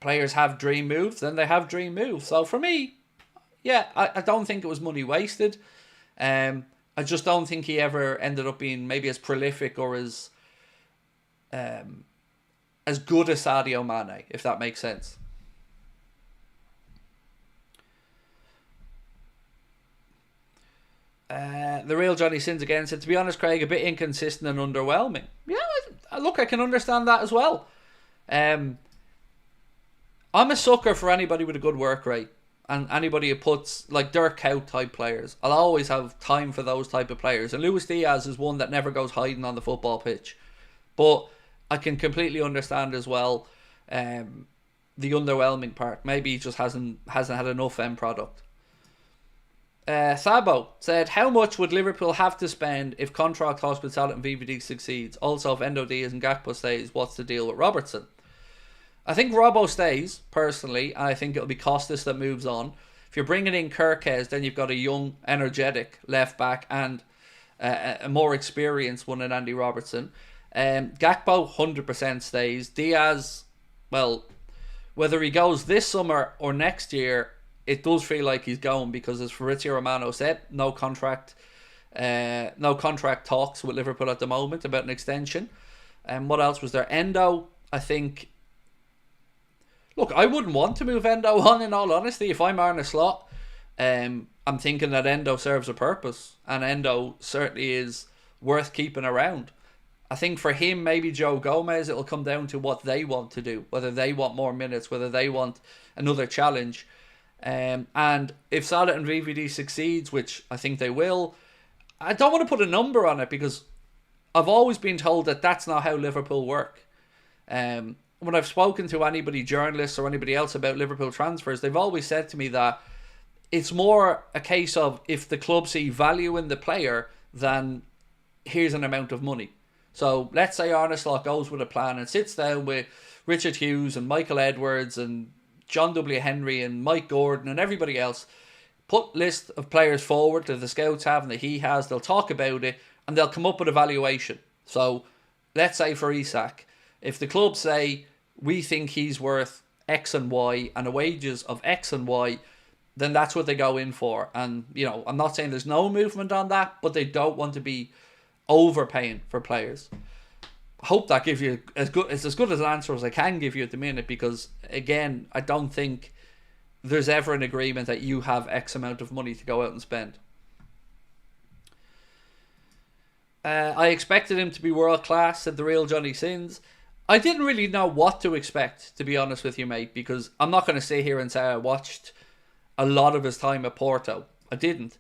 Speaker 1: players have dream moves, then they have dream moves. So for me, yeah, I don't think it was money wasted. I just don't think he ever ended up being maybe as prolific or as good as Sadio Mane, if that makes sense. The real Johnny Sins again said, to be honest, Craig, a bit inconsistent and underwhelming. Yeah, look, I can understand that as well. I'm a sucker for anybody with a good work rate and anybody who puts, like Dirk Kuyt type players. I'll always have time for those type of players. And Luis Diaz is one that never goes hiding on the football pitch. But I can completely understand as well the underwhelming part. Maybe he just hasn't had enough end product. Thabo said, how much would Liverpool have to spend if contract talks with Salah and VVD succeeds? Also, if Endo Diaz and Gakpo stays, what's the deal with Robertson? I think Robbo stays, personally, and I think it'll be Costas that moves on. If you're bringing in Gyokeres, then you've got a young, energetic left back and a more experienced one in Andy Robertson. Gakpo 100% stays. Diaz, well, whether he goes this summer or next year, it does feel like he's going, because as Fabrizio Romano said, no contract talks with Liverpool at the moment about an extension. And what else was there? Endo, I think. Look, I wouldn't want to move Endo on, in all honesty. If I'm Arne Slot, I'm thinking that Endo serves a purpose, and Endo certainly is worth keeping around. I think for him, maybe Joe Gomez, it'll come down to what they want to do, whether they want more minutes, whether they want another challenge. And if Salah and VVD succeeds, which I think they will, I don't want to put a number on it, because I've always been told that that's not how Liverpool work. When I've spoken to anybody, journalists or anybody else, about Liverpool transfers, they've always said to me that it's more a case of if the club see value in the player than here's an amount of money. So let's say Arne Slot goes with a plan and sits down with Richard Hughes and Michael Edwards and John W. Henry and Mike Gordon and everybody else, put list of players forward that the scouts have and that he has. They'll talk about it and they'll come up with a valuation. So let's say for Isak, if the club say we think he's worth X and Y and a wages of X and Y, then that's what they go in for. And, you know, I'm not saying there's no movement on that, but they don't want to be overpaying for players. I hope that gives you as good an answer as I can give you at the minute, because again, I don't think there's ever an agreement that you have X amount of money to go out and spend. I expected him to be world class, said the real Johnny Sins. I didn't really know what to expect, to be honest with you, mate, because I'm not going to sit here and say I watched a lot of his time at Porto. I didn't.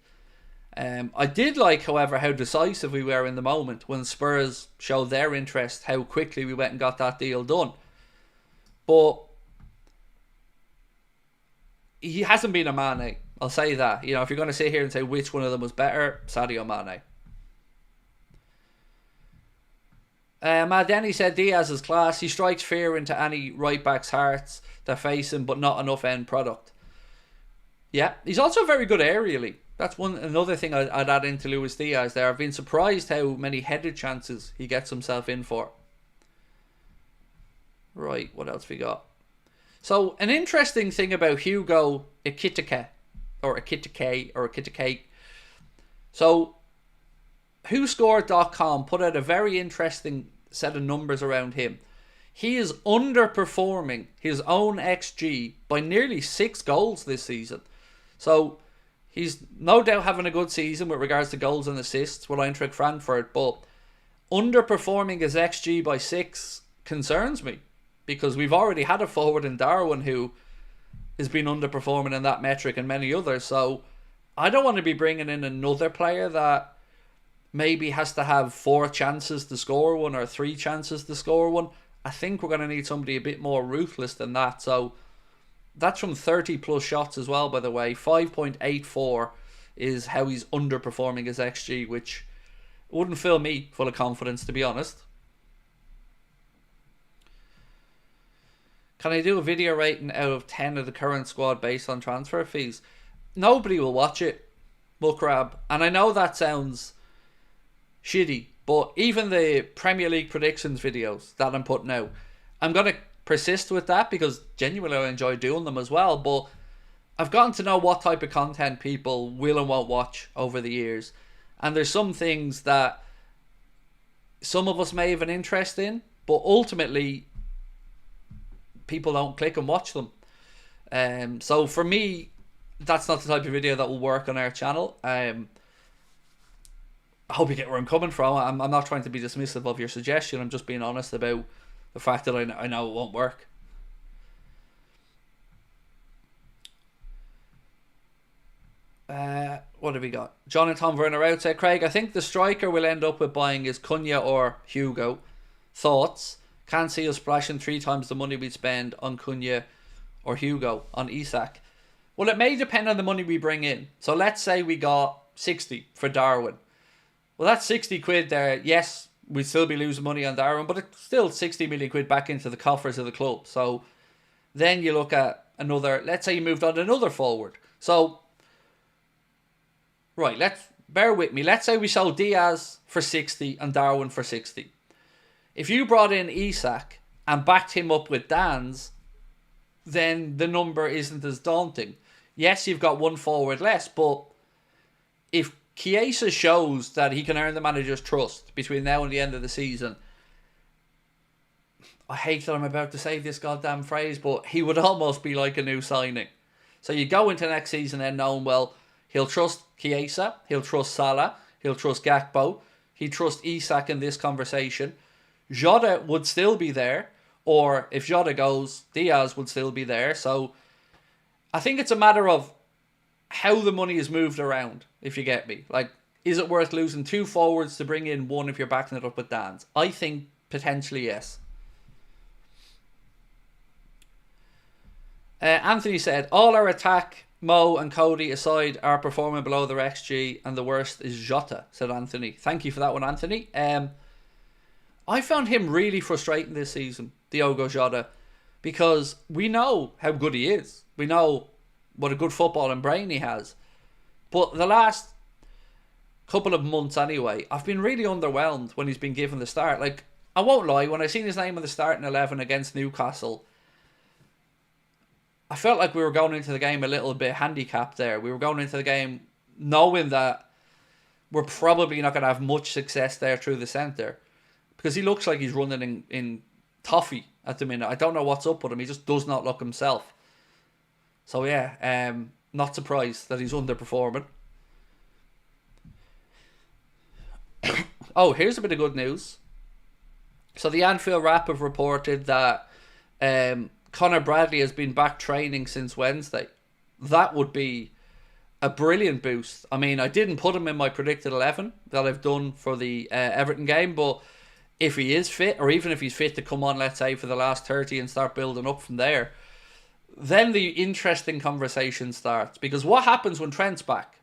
Speaker 1: I did like, however, how decisive we were in the moment when Spurs showed their interest, how quickly we went and got that deal done. But he hasn't been a Mane, I'll say that. You know, if you're going to sit here and say which one of them was better, Sadio Mane. Denny said Diaz is class. He strikes fear into any right back's hearts that face him, but not enough end product. Yeah, he's also very good aerially. That's another thing I'd add into Luis Diaz there. I've been surprised how many headed chances he gets himself in for. Right, what else we got? So, an interesting thing about Hugo Ekitike, or Ekitike. So, WhoScored.com put out a very interesting set of numbers around him. He is underperforming his own XG by nearly 6 goals this season. So, he's no doubt having a good season with regards to goals and assists with Eintracht Frankfurt, but underperforming his XG by 6 concerns me, because we've already had a forward in Darwin who has been underperforming in that metric and many others. So I don't want to be bringing in another player that maybe has to have 4 chances to score one or 3 chances to score one. I think we're going to need somebody a bit more ruthless than that. So that's from 30 plus shots as well, by the way. 5.84 is how he's underperforming his XG, which wouldn't fill me full of confidence, to be honest. Can I do a video rating out of 10 of the current squad based on transfer fees? Nobody will watch it, Bullcrab. And I know that sounds shitty, but even the Premier League predictions videos that I'm putting out, I'm going to persist with that because genuinely I enjoy doing them as well. But I've gotten to know what type of content people will and won't watch over the years. And there's some things that some of us may have an interest in, but ultimately people don't click and watch them. So for me, that's not the type of video that will work on our channel. I hope you get where I'm coming from. I'm not trying to be dismissive of your suggestion. I'm just being honest about the fact that I know it won't work. What have we got? Jonathan Werner out said, Craig, I think the striker we'll end up with buying is Cunha or Hugo. Thoughts? Can't see us splashing 3 times the money we'd spend on Cunha or Hugo on Isak. Well, it may depend on the money we bring in. So let's say we got 60 for Darwin. Well, that's 60 quid there. Yes, we'd still be losing money on Darwin, but it's still 60 million quid back into the coffers of the club. So then you look at another, let's say you moved on another forward. So, right, bear with me. Let's say we sold Diaz for 60 and Darwin for 60. If you brought in Isak and backed him up with Dan's, then the number isn't as daunting. Yes, you've got one forward less, but if Chiesa shows that he can earn the manager's trust between now and the end of the season, I hate that I'm about to say this goddamn phrase, but he would almost be like a new signing. So you go into next season then knowing, well, he'll trust Chiesa, he'll trust Salah, he'll trust Gakpo, he'd trust Isak in this conversation. Jota would still be there, or if Jota goes, Diaz would still be there. So I think it's a matter of how the money is moved around, if you get me. Like, is it worth losing two forwards to bring in one if you're backing it up with Dan's? I think potentially yes. Anthony said, all our attack, Mo and Cody aside, are performing below their XG, and the worst is Jota, said Anthony. Thank you for that one, Anthony. I found him really frustrating this season, Diogo Jota, because we know how good he is. We know what a good footballing brain he has. But the last couple of months anyway, I've been really underwhelmed when he's been given the start. Like, I won't lie, when I seen his name on the starting 11 against Newcastle, I felt like we were going into the game a little bit handicapped there. We were going into the game knowing that we're probably not going to have much success there through the centre, because he looks like he's running in toffee at the minute. I don't know what's up with him. He just does not look himself. So yeah, not surprised that he's underperforming. Oh, here's a bit of good news. So the Anfield Wrap have reported that Conor Bradley has been back training since Wednesday. That would be a brilliant boost. I mean, I didn't put him in my predicted 11 that I've done for the Everton game, but if he is fit, or even if he's fit to come on, let's say, for the last 30 and start building up from there, then the interesting conversation starts. Because what happens when Trent's back?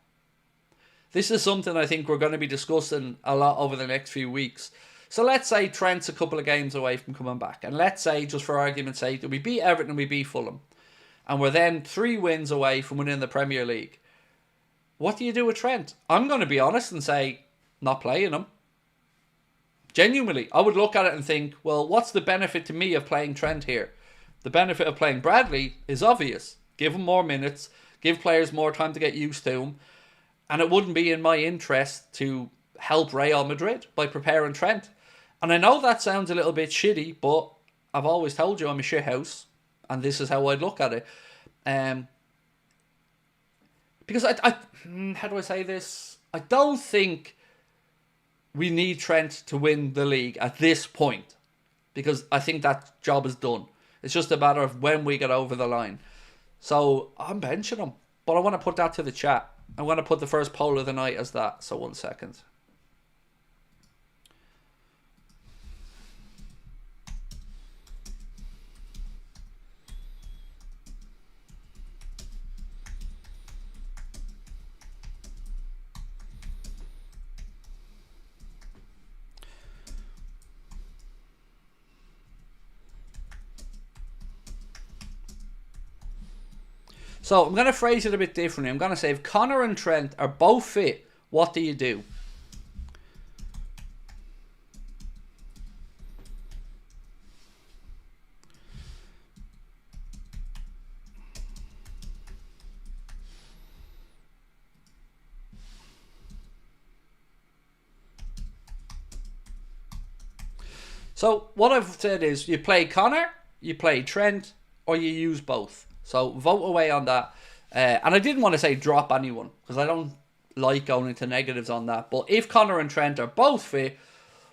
Speaker 1: This is something I think we're going to be discussing a lot over the next few weeks. So let's say Trent's a couple of games away from coming back. And let's say, just for argument's sake, that we beat Everton and we beat Fulham. And we're then 3 wins away from winning the Premier League. What do you do with Trent? I'm going to be honest and say, not playing him. Genuinely, I would look at it and think, well, what's the benefit to me of playing Trent here? The benefit of playing Bradley is obvious. Give him more minutes, give players more time to get used to him, and it wouldn't be in my interest to help Real Madrid by preparing Trent. And I know that sounds a little bit shitty, but I've always told you I'm a shithouse, and this is how I'd look at it. Because how do I say this? I don't think we need Trent to win the league at this point, because I think that job is done. It's just a matter of when we get over the line. So I'm benching him, but I want to put that to the chat. I want to put the first poll of the night as that. So 1 second. So I'm going to phrase it a bit differently. I'm going to say, if Connor and Trent are both fit, what do you do? So what I've said is, you play Connor, you play Trent, or you use both. So vote away on that. And I didn't want to say drop anyone, because I don't like going into negatives on that. But if Connor and Trent are both fit,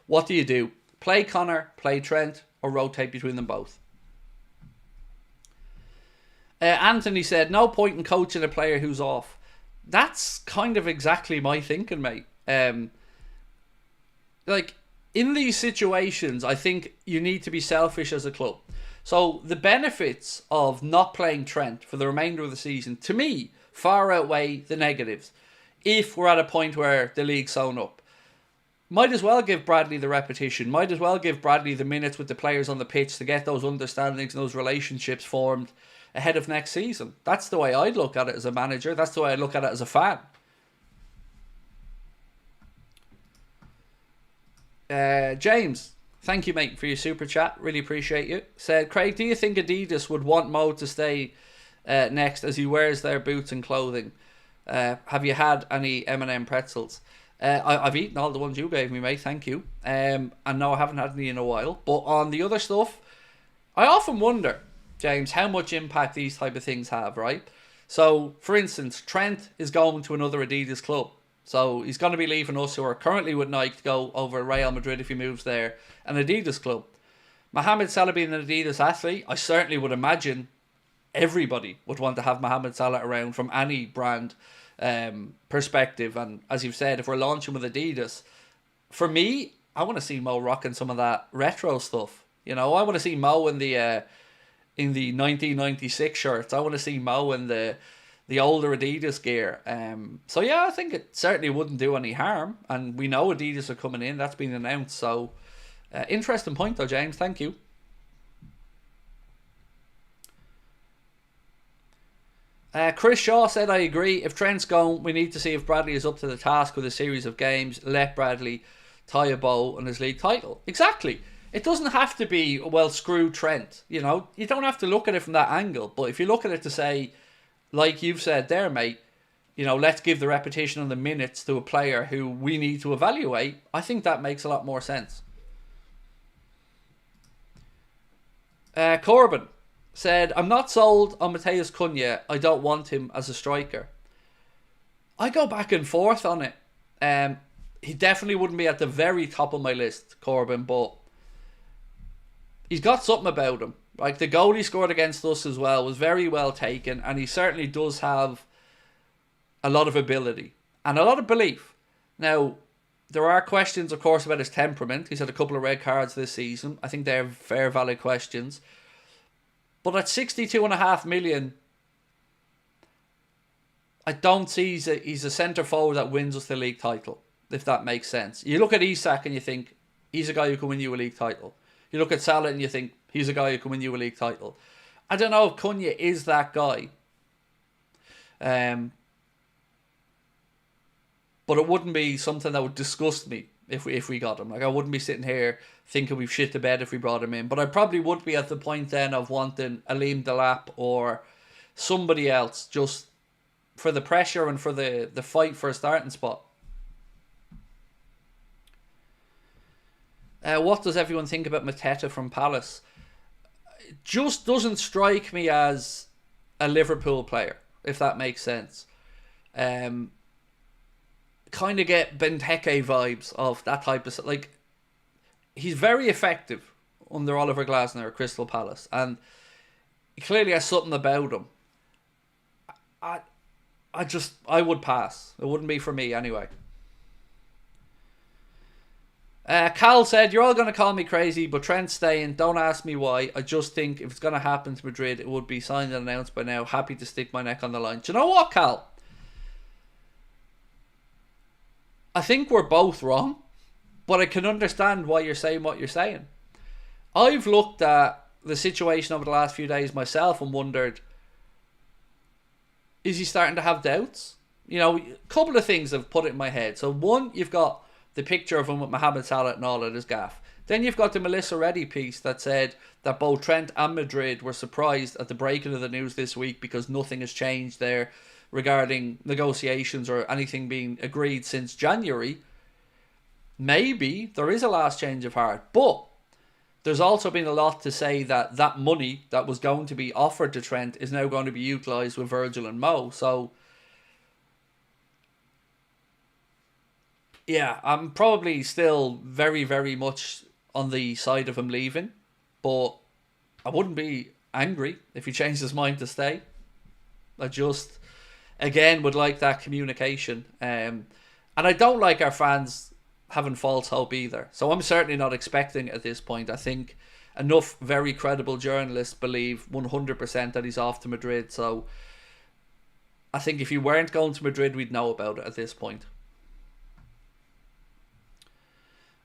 Speaker 1: what do you do? Play Connor, play Trent, or rotate between them both? Anthony said, no point in coaching a player who's off. That's kind of exactly my thinking, mate. Like, in these situations, I think you need to be selfish as a club. So the benefits of not playing Trent for the remainder of the season, to me, far outweigh the negatives. If we're at a point where the league's sewn up, might as well give Bradley the repetition. Might as well give Bradley the minutes with the players on the pitch to get those understandings and those relationships formed ahead of next season. That's the way I'd look at it as a manager. That's the way I look at it as a fan. James, thank you, mate, for your super chat. Really appreciate you. Said, Craig, do you think Adidas would want Mo to stay next as he wears their boots and clothing? Have you had any M&M pretzels? I've eaten all the ones you gave me, mate. Thank you. And no, I haven't had any in a while. But on the other stuff, I often wonder, James, how much impact these type of things have, right? So, for instance, Trent is going to another Adidas club. So he's going to be leaving us, who are currently with Nike, to go over to Real Madrid if he moves there, an Adidas club. Mohamed Salah being an Adidas athlete, I certainly would imagine everybody would want to have Mohamed Salah around from any brand perspective. And as you've said, if we're launching with Adidas, for me, I want to see Mo rocking some of that retro stuff. You know, I want to see Mo in the 1996 shirts. I want to see Mo in the older Adidas gear. So yeah, I think it certainly wouldn't do any harm. And we know Adidas are coming in. That's been announced. So interesting point though, James. Thank you. Chris Shaw said, I agree. If Trent's gone, we need to see if Bradley is up to the task with a series of games. Let Bradley tie a bow on his league title. Exactly. It doesn't have to be, well, screw Trent. You know, you don't have to look at it from that angle. But if you look at it to say, like you've said there, mate, you know, let's give the repetition and the minutes to a player who we need to evaluate, I think that makes a lot more sense. Corbin said, I'm not sold on Matheus Cunha. I don't want him as a striker. I go back and forth on it. He definitely wouldn't be at the very top of my list, Corbin, but he's got something about him. Like the goal he scored against us as well was very well taken, and he certainly does have a lot of ability and a lot of belief. Now, there are questions, of course, about his temperament. He's had a couple of red cards this season. I think they're fair, valid questions. But at 62.5 million, I don't see he's a centre forward that wins us the league title, if that makes sense. You look at Isak and you think, he's a guy who can win you a league title. You look at Salah and you think, he's a guy who can win you a league title. I don't know if Cunha is that guy. But it wouldn't be something that would disgust me if we got him. Like, I wouldn't be sitting here thinking we've shit the bed if we brought him in. But I probably would be at the point then of wanting Aleem Delap or somebody else, just for the pressure and for the fight for a starting spot. What does everyone think about Mateta from Palace? It just doesn't strike me as a Liverpool player, if that makes sense. Kind of get Benteke vibes of that type of... Like, he's very effective under Oliver Glasner at Crystal Palace, and he clearly has something about him. I would pass. It wouldn't be for me anyway. Cal said, you're all going to call me crazy, but Trent's staying. Don't ask me why. I just think if it's going to happen to Madrid, it would be signed and announced by now. Happy to stick my neck on the line. Do you know what, Cal? I think we're both wrong, but I can understand why you're saying what you're saying. I've looked at the situation over the last few days myself and wondered, is he starting to have doubts? You know, a couple of things have put it in my head. So one, you've got the picture of him with Mohamed Salah and all at his gaff. Then you've got the Melissa Reddy piece that said that both Trent and Madrid were surprised at the breaking of the news this week because nothing has changed there regarding negotiations or anything being agreed since January. Maybe there is a last change of heart, but there's also been a lot to say that that money that was going to be offered to Trent is now going to be utilised with Virgil and Mo. So yeah, I'm probably still very, very much on the side of him leaving, but I wouldn't be angry if he changed his mind to stay. I just, again, would like that communication. And I don't like our fans having false hope either. So I'm certainly not expecting at this point. I think enough very credible journalists believe 100% that he's off to Madrid. So I think if he weren't going to Madrid, we'd know about it at this point.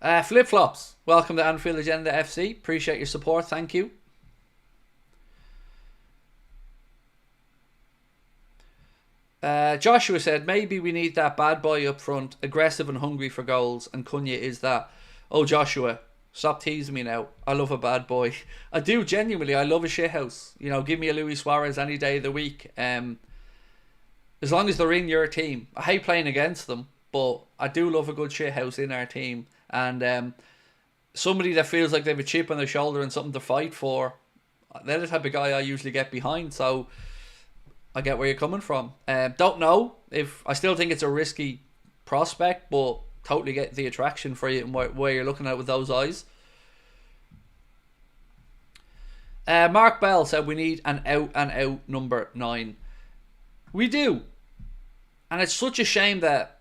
Speaker 1: Flip-flops. Welcome to Anfield Agenda FC. Appreciate your support. Thank you. Joshua said, maybe we need that bad boy up front, aggressive and hungry for goals, and Cunha is that. Oh, Joshua, stop teasing me now. I love a bad boy. I do, genuinely. I love a shithouse. You know, give me a Luis Suarez any day of the week. As long as they're in your team. I hate playing against them, but I do love a good shithouse in our team. And somebody that feels like they have a chip on their shoulder and something to fight for, they're the type of guy I usually get behind. So I get where you're coming from. Don't know if I still think it's a risky prospect, but totally get the attraction for you and where you're looking at it with those eyes. Mark Bell said we need an out number 9. We do. And it's such a shame that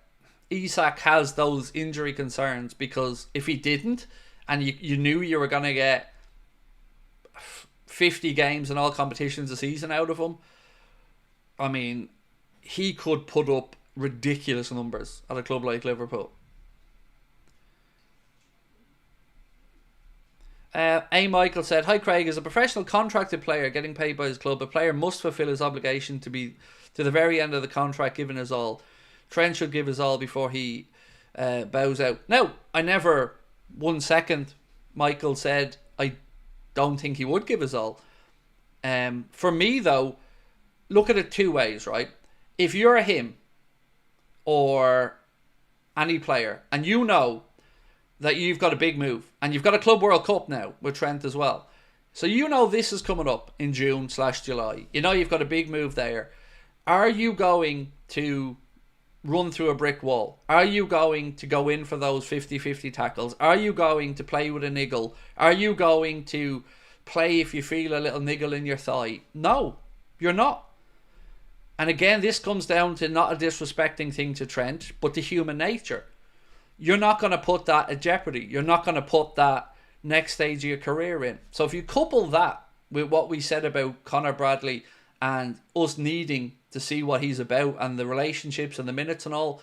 Speaker 1: Isak has those injury concerns, because if he didn't and you knew you were going to get 50 games in all competitions a season out of him, I mean, he could put up ridiculous numbers at a club like Liverpool. A. Michael said, hi Craig, as a professional contracted player getting paid by his club, a player must fulfill his obligation to be to the very end of the contract, giving his all. Trent should give his all before he bows out. No, I never 1 second, Michael, said I don't think he would give his all. For me though, look at it two ways, right? If you're him or any player and you know that you've got a big move and you've got a Club World Cup now with Trent as well, so you know this is coming up in June/July, you know you've got a big move there, are you going to run through a brick wall? Are you going to go in for those 50-50 tackles? Are you going to play with a niggle? Are you going to play if you feel a little niggle in your thigh? No, you're not. And again, this comes down to not a disrespecting thing to Trent, but to human nature. You're not going to put that at jeopardy. You're not going to put that next stage of your career in. So if you couple that with what we said about Conor Bradley and us needing to see what he's about and the relationships and the minutes and all,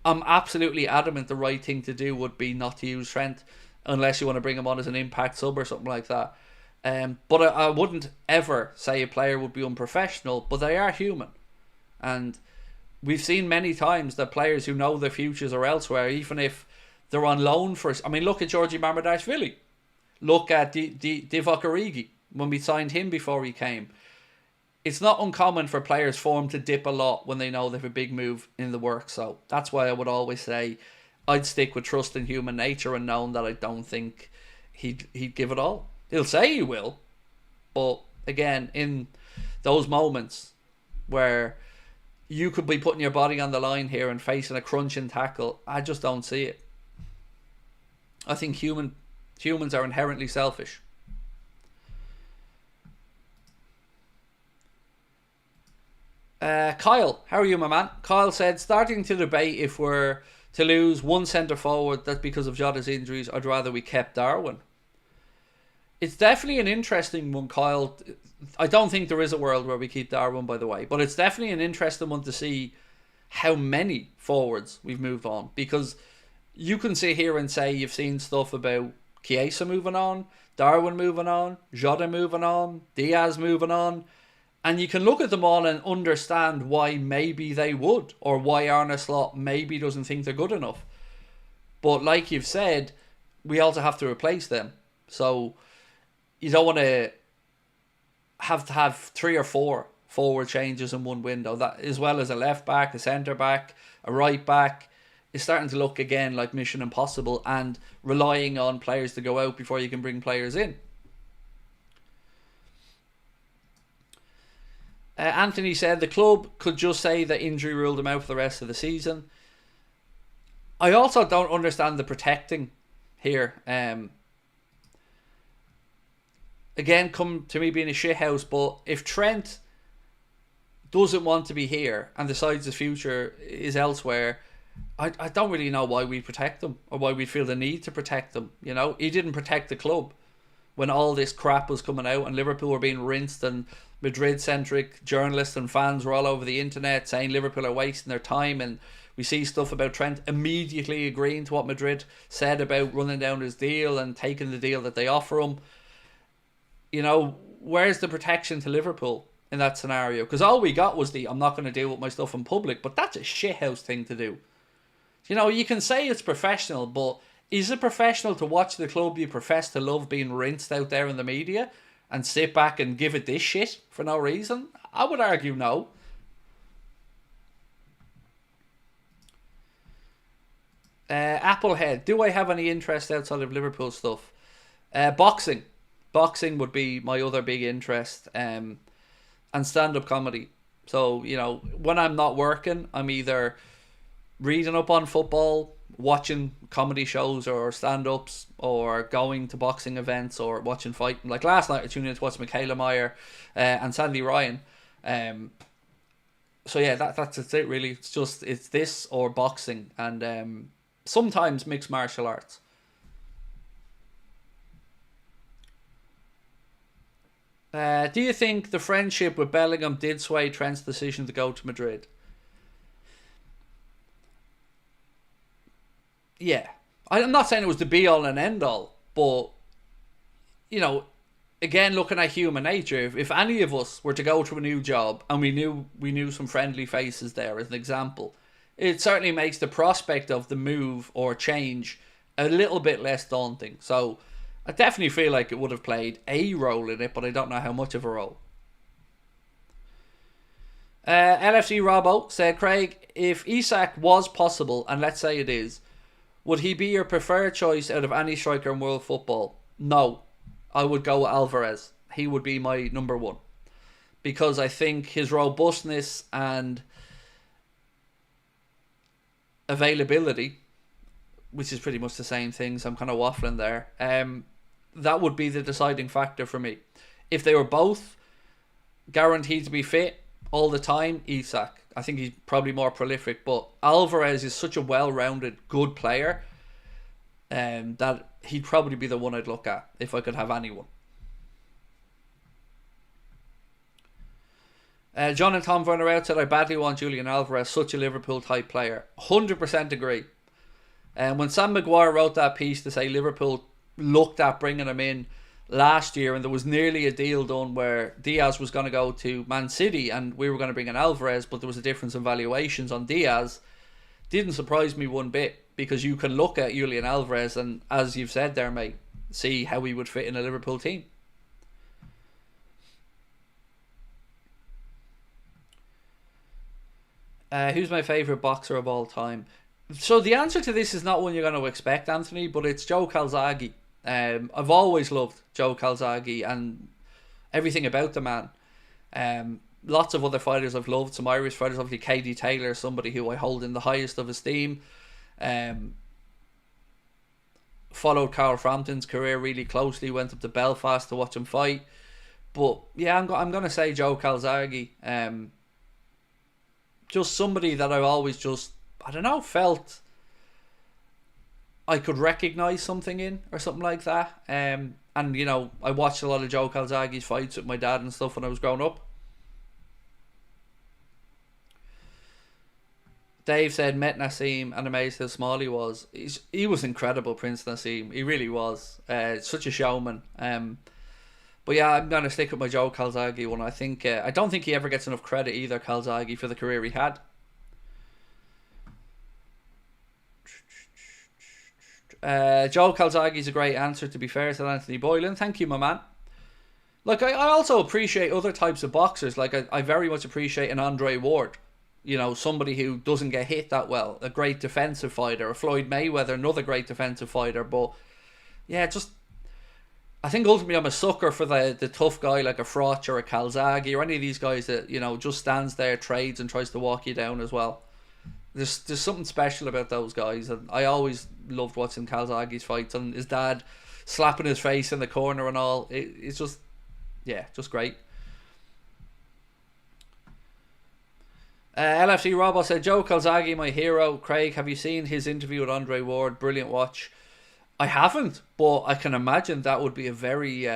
Speaker 1: I'm absolutely adamant the right thing to do would be not to use Trent unless you want to bring him on as an impact sub or something like that. But I wouldn't ever say a player would be unprofessional, but they are human. And we've seen many times that players who know their futures are elsewhere, even if they're on loan for us. I mean, look at Georgi Mamardashvili. Look at Divock Origi when we signed him before he came. It's not uncommon for players form to dip a lot when they know they have a big move in the works. So that's why I would always say I'd stick with trust in human nature and knowing that I don't think he'd give it all. He'll say he will, but again, in those moments where you could be putting your body on the line here and facing a crunching tackle, I just don't see it. I think humans are inherently selfish. Kyle, how are you, my man? Kyle said, starting to debate if we're to lose one centre forward that's because of Jota's injuries, I'd rather we kept Darwin. It's definitely an interesting one, Kyle. I don't think there is a world where we keep Darwin, by the way, but it's definitely an interesting one to see how many forwards we've moved on, because you can sit here and say you've seen stuff about Chiesa moving on, Darwin moving on, Jota moving on, Diaz moving on, and you can look at them all and understand why maybe they would, or why Arne Slot maybe doesn't think they're good enough. But like you've said, we also have to replace them. So you don't want to have 3 or 4 forward changes in one window. That, as well as a left back, a centre back, a right back, is starting to look again like Mission Impossible and relying on players to go out before you can bring players in. Anthony said the club could just say that injury ruled him out for the rest of the season. I also don't understand the protecting here. Again, come to me being a shithouse, but if Trent doesn't want to be here and decides his future is elsewhere, I don't really know why we protect him or why we feel the need to protect him. You know, he didn't protect the club. when all this crap was coming out and Liverpool were being rinsed, and Madrid-centric journalists and fans were all over the internet saying Liverpool are wasting their time, and we see stuff about Trent immediately agreeing to what Madrid said about running down his deal and taking the deal that they offer him. You know, where's the protection to Liverpool in that scenario? Because all we got was I'm not going to deal with my stuff in public, but that's a shithouse thing to do. You know, you can say it's professional, but is it professional to watch the club you profess to love being rinsed out there in the media and sit back and give it this shit for no reason? I would argue no. Applehead, do I have any interest outside of Liverpool stuff? Boxing. Boxing would be my other big interest. And stand-up comedy. So, you know, when I'm not working, I'm either reading up on football, watching comedy shows or stand-ups, or going to boxing events or watching fighting. Like last night I tuned in to watch Michaela Meyer and Sandy Ryan. So yeah, that's it really. It's this or boxing, and sometimes mixed martial arts. Do you think the friendship with Bellingham did sway Trent's decision to go to Madrid? Yeah. I'm not saying it was the be-all and end-all, but, you know, again, looking at human nature, if any of us were to go to a new job and we knew some friendly faces there, as an example, it certainly makes the prospect of the move or change a little bit less daunting. So I definitely feel like it would have played a role in it, but I don't know how much of a role. LFC Robbo said, Craig, if Isak was possible, and let's say it is, would he be your preferred choice out of any striker in world football? No. I would go with Alvarez. He would be my number one. Because I think his robustness and availability, which is pretty much the same thing, so I'm kind of waffling there, that would be the deciding factor for me. If they were both guaranteed to be fit all the time, Isak. I think he's probably more prolific, but Alvarez is such a well-rounded, good player that he'd probably be the one I'd look at if I could have anyone. John and Tom Werner out said, I badly want Julian Alvarez, such a Liverpool-type player. 100% agree. When Sam Maguire wrote that piece to say Liverpool looked at bringing him in last year, and there was nearly a deal done where Diaz was going to go to Man City and we were going to bring in Alvarez, but there was a difference in valuations on Diaz, didn't surprise me one bit, because you can look at Julian Alvarez and, as you've said there, mate, see how he would fit in a Liverpool team. Who's my favourite boxer of all time? So the answer to this is not one you're going to expect, Anthony, but it's Joe Calzaghe. I've always loved Joe Calzaghe and everything about the man. Lots of other fighters I've loved. Some Irish fighters, obviously Katie Taylor, somebody who I hold in the highest of esteem. Followed Carl Frampton's career really closely. Went up to Belfast to watch him fight. But yeah, I'm going to say Joe Calzaghe. Just somebody that I've always just, I don't know, felt I could recognise something in, or something like that. And, you know, I watched a lot of Joe Calzaghe's fights with my dad and stuff when I was growing up. Dave said, met Nassim and amazed how small he was. He was incredible, Prince Nassim. He really was. Such a showman. But yeah, I'm going to stick with my Joe Calzaghe one. I think I don't think he ever gets enough credit either, Calzaghe, for the career he had. Joe Calzaghe's a great answer, to be fair, to Anthony Boylan. Thank you, my man. Like, I also appreciate other types of boxers. Like, I very much appreciate an Andre Ward. You know, somebody who doesn't get hit that well. A great defensive fighter. A Floyd Mayweather, another great defensive fighter. But, yeah, just, I think ultimately I'm a sucker for the tough guy like a Froch or a Calzaghe or any of these guys that, you know, just stands there, trades and tries to walk you down as well. There's something special about those guys, and I always loved watching Calzaghe's fights and his dad slapping his face in the corner and all. It's just, yeah, just great. LFC Robo said, Joe Calzaghe, my hero. Craig, have you seen his interview with Andre Ward? Brilliant watch. I haven't, but I can imagine that would be a very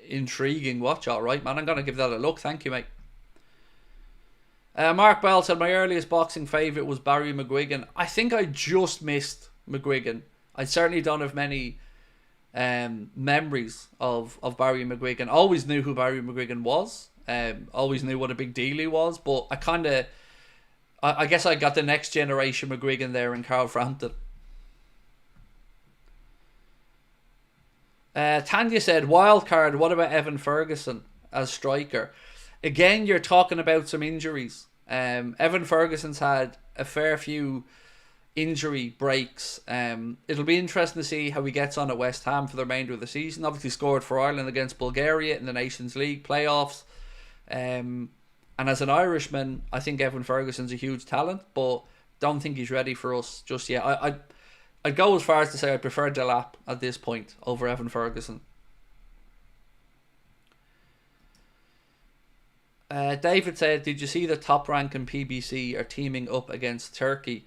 Speaker 1: intriguing watch. All right, man. I'm going to give that a look. Thank you, mate. Mark Bell said, my earliest boxing favourite was Barry McGuigan. I think I just missed McGuigan. I certainly don't have many memories of Barry McGuigan. Always knew who Barry McGuigan was. Always knew what a big deal he was. But I guess I got the next generation McGuigan there in Carl Frampton. Tanya said, wild card, what about Evan Ferguson as striker? Again, you're talking about some injuries. Evan Ferguson's had a fair few injury breaks. It'll be interesting to see how he gets on at West Ham for the remainder of the season. Obviously scored for Ireland against Bulgaria in the Nations League playoffs. And as an Irishman, I think Evan Ferguson's a huge talent, but don't think he's ready for us just yet. I'd go as far as to say I prefer Delap at this point over Evan Ferguson. David said, did you see the Top Rank and PBC are teaming up against Turkey?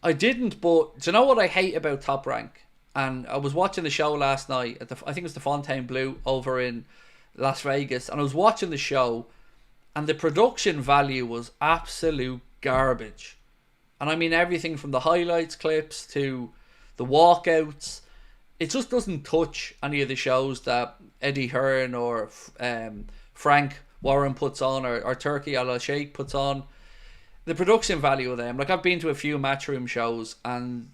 Speaker 1: I didn't, but do you know what I hate about Top Rank? And I was watching the show last night at I think it was the Fontainebleau over in Las Vegas, and I was watching the show, and the production value was absolute garbage. And I mean everything from the highlights clips to the walkouts. It just doesn't touch any of the shows that Eddie Hearn or Frank Warren puts on, or Turkey Al Sheikh puts on. The production value of them, like I've been to a few Matchroom shows, and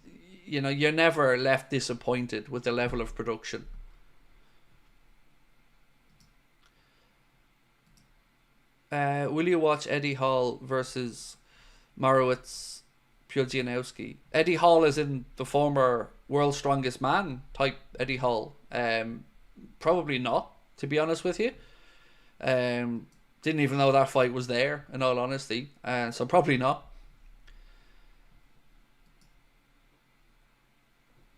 Speaker 1: you know, you're never left disappointed with the level of production. Will you watch Eddie Hall versus Marowitz Pudzianowski? Eddie Hall is in the former World's Strongest Man type Eddie Hall. Probably not, to be honest with you. Didn't even know that fight was there, in all honesty. So probably not.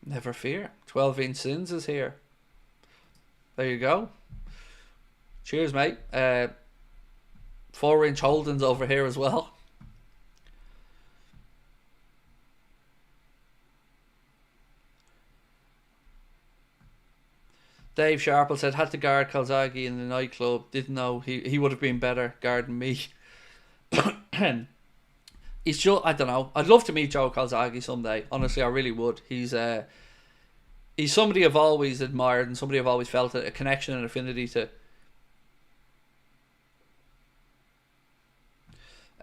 Speaker 1: Never fear. 12-inch Sins is here. There you go. Cheers, mate. 4-inch Houlden's over here as well. Dave Sharple said, had to guard Calzaghe in the nightclub. Didn't know he would have been better guarding me. He's just, I don't know. I'd love to meet Joe Calzaghe someday. Honestly, I really would. He's somebody I've always admired and somebody I've always felt a connection and affinity to.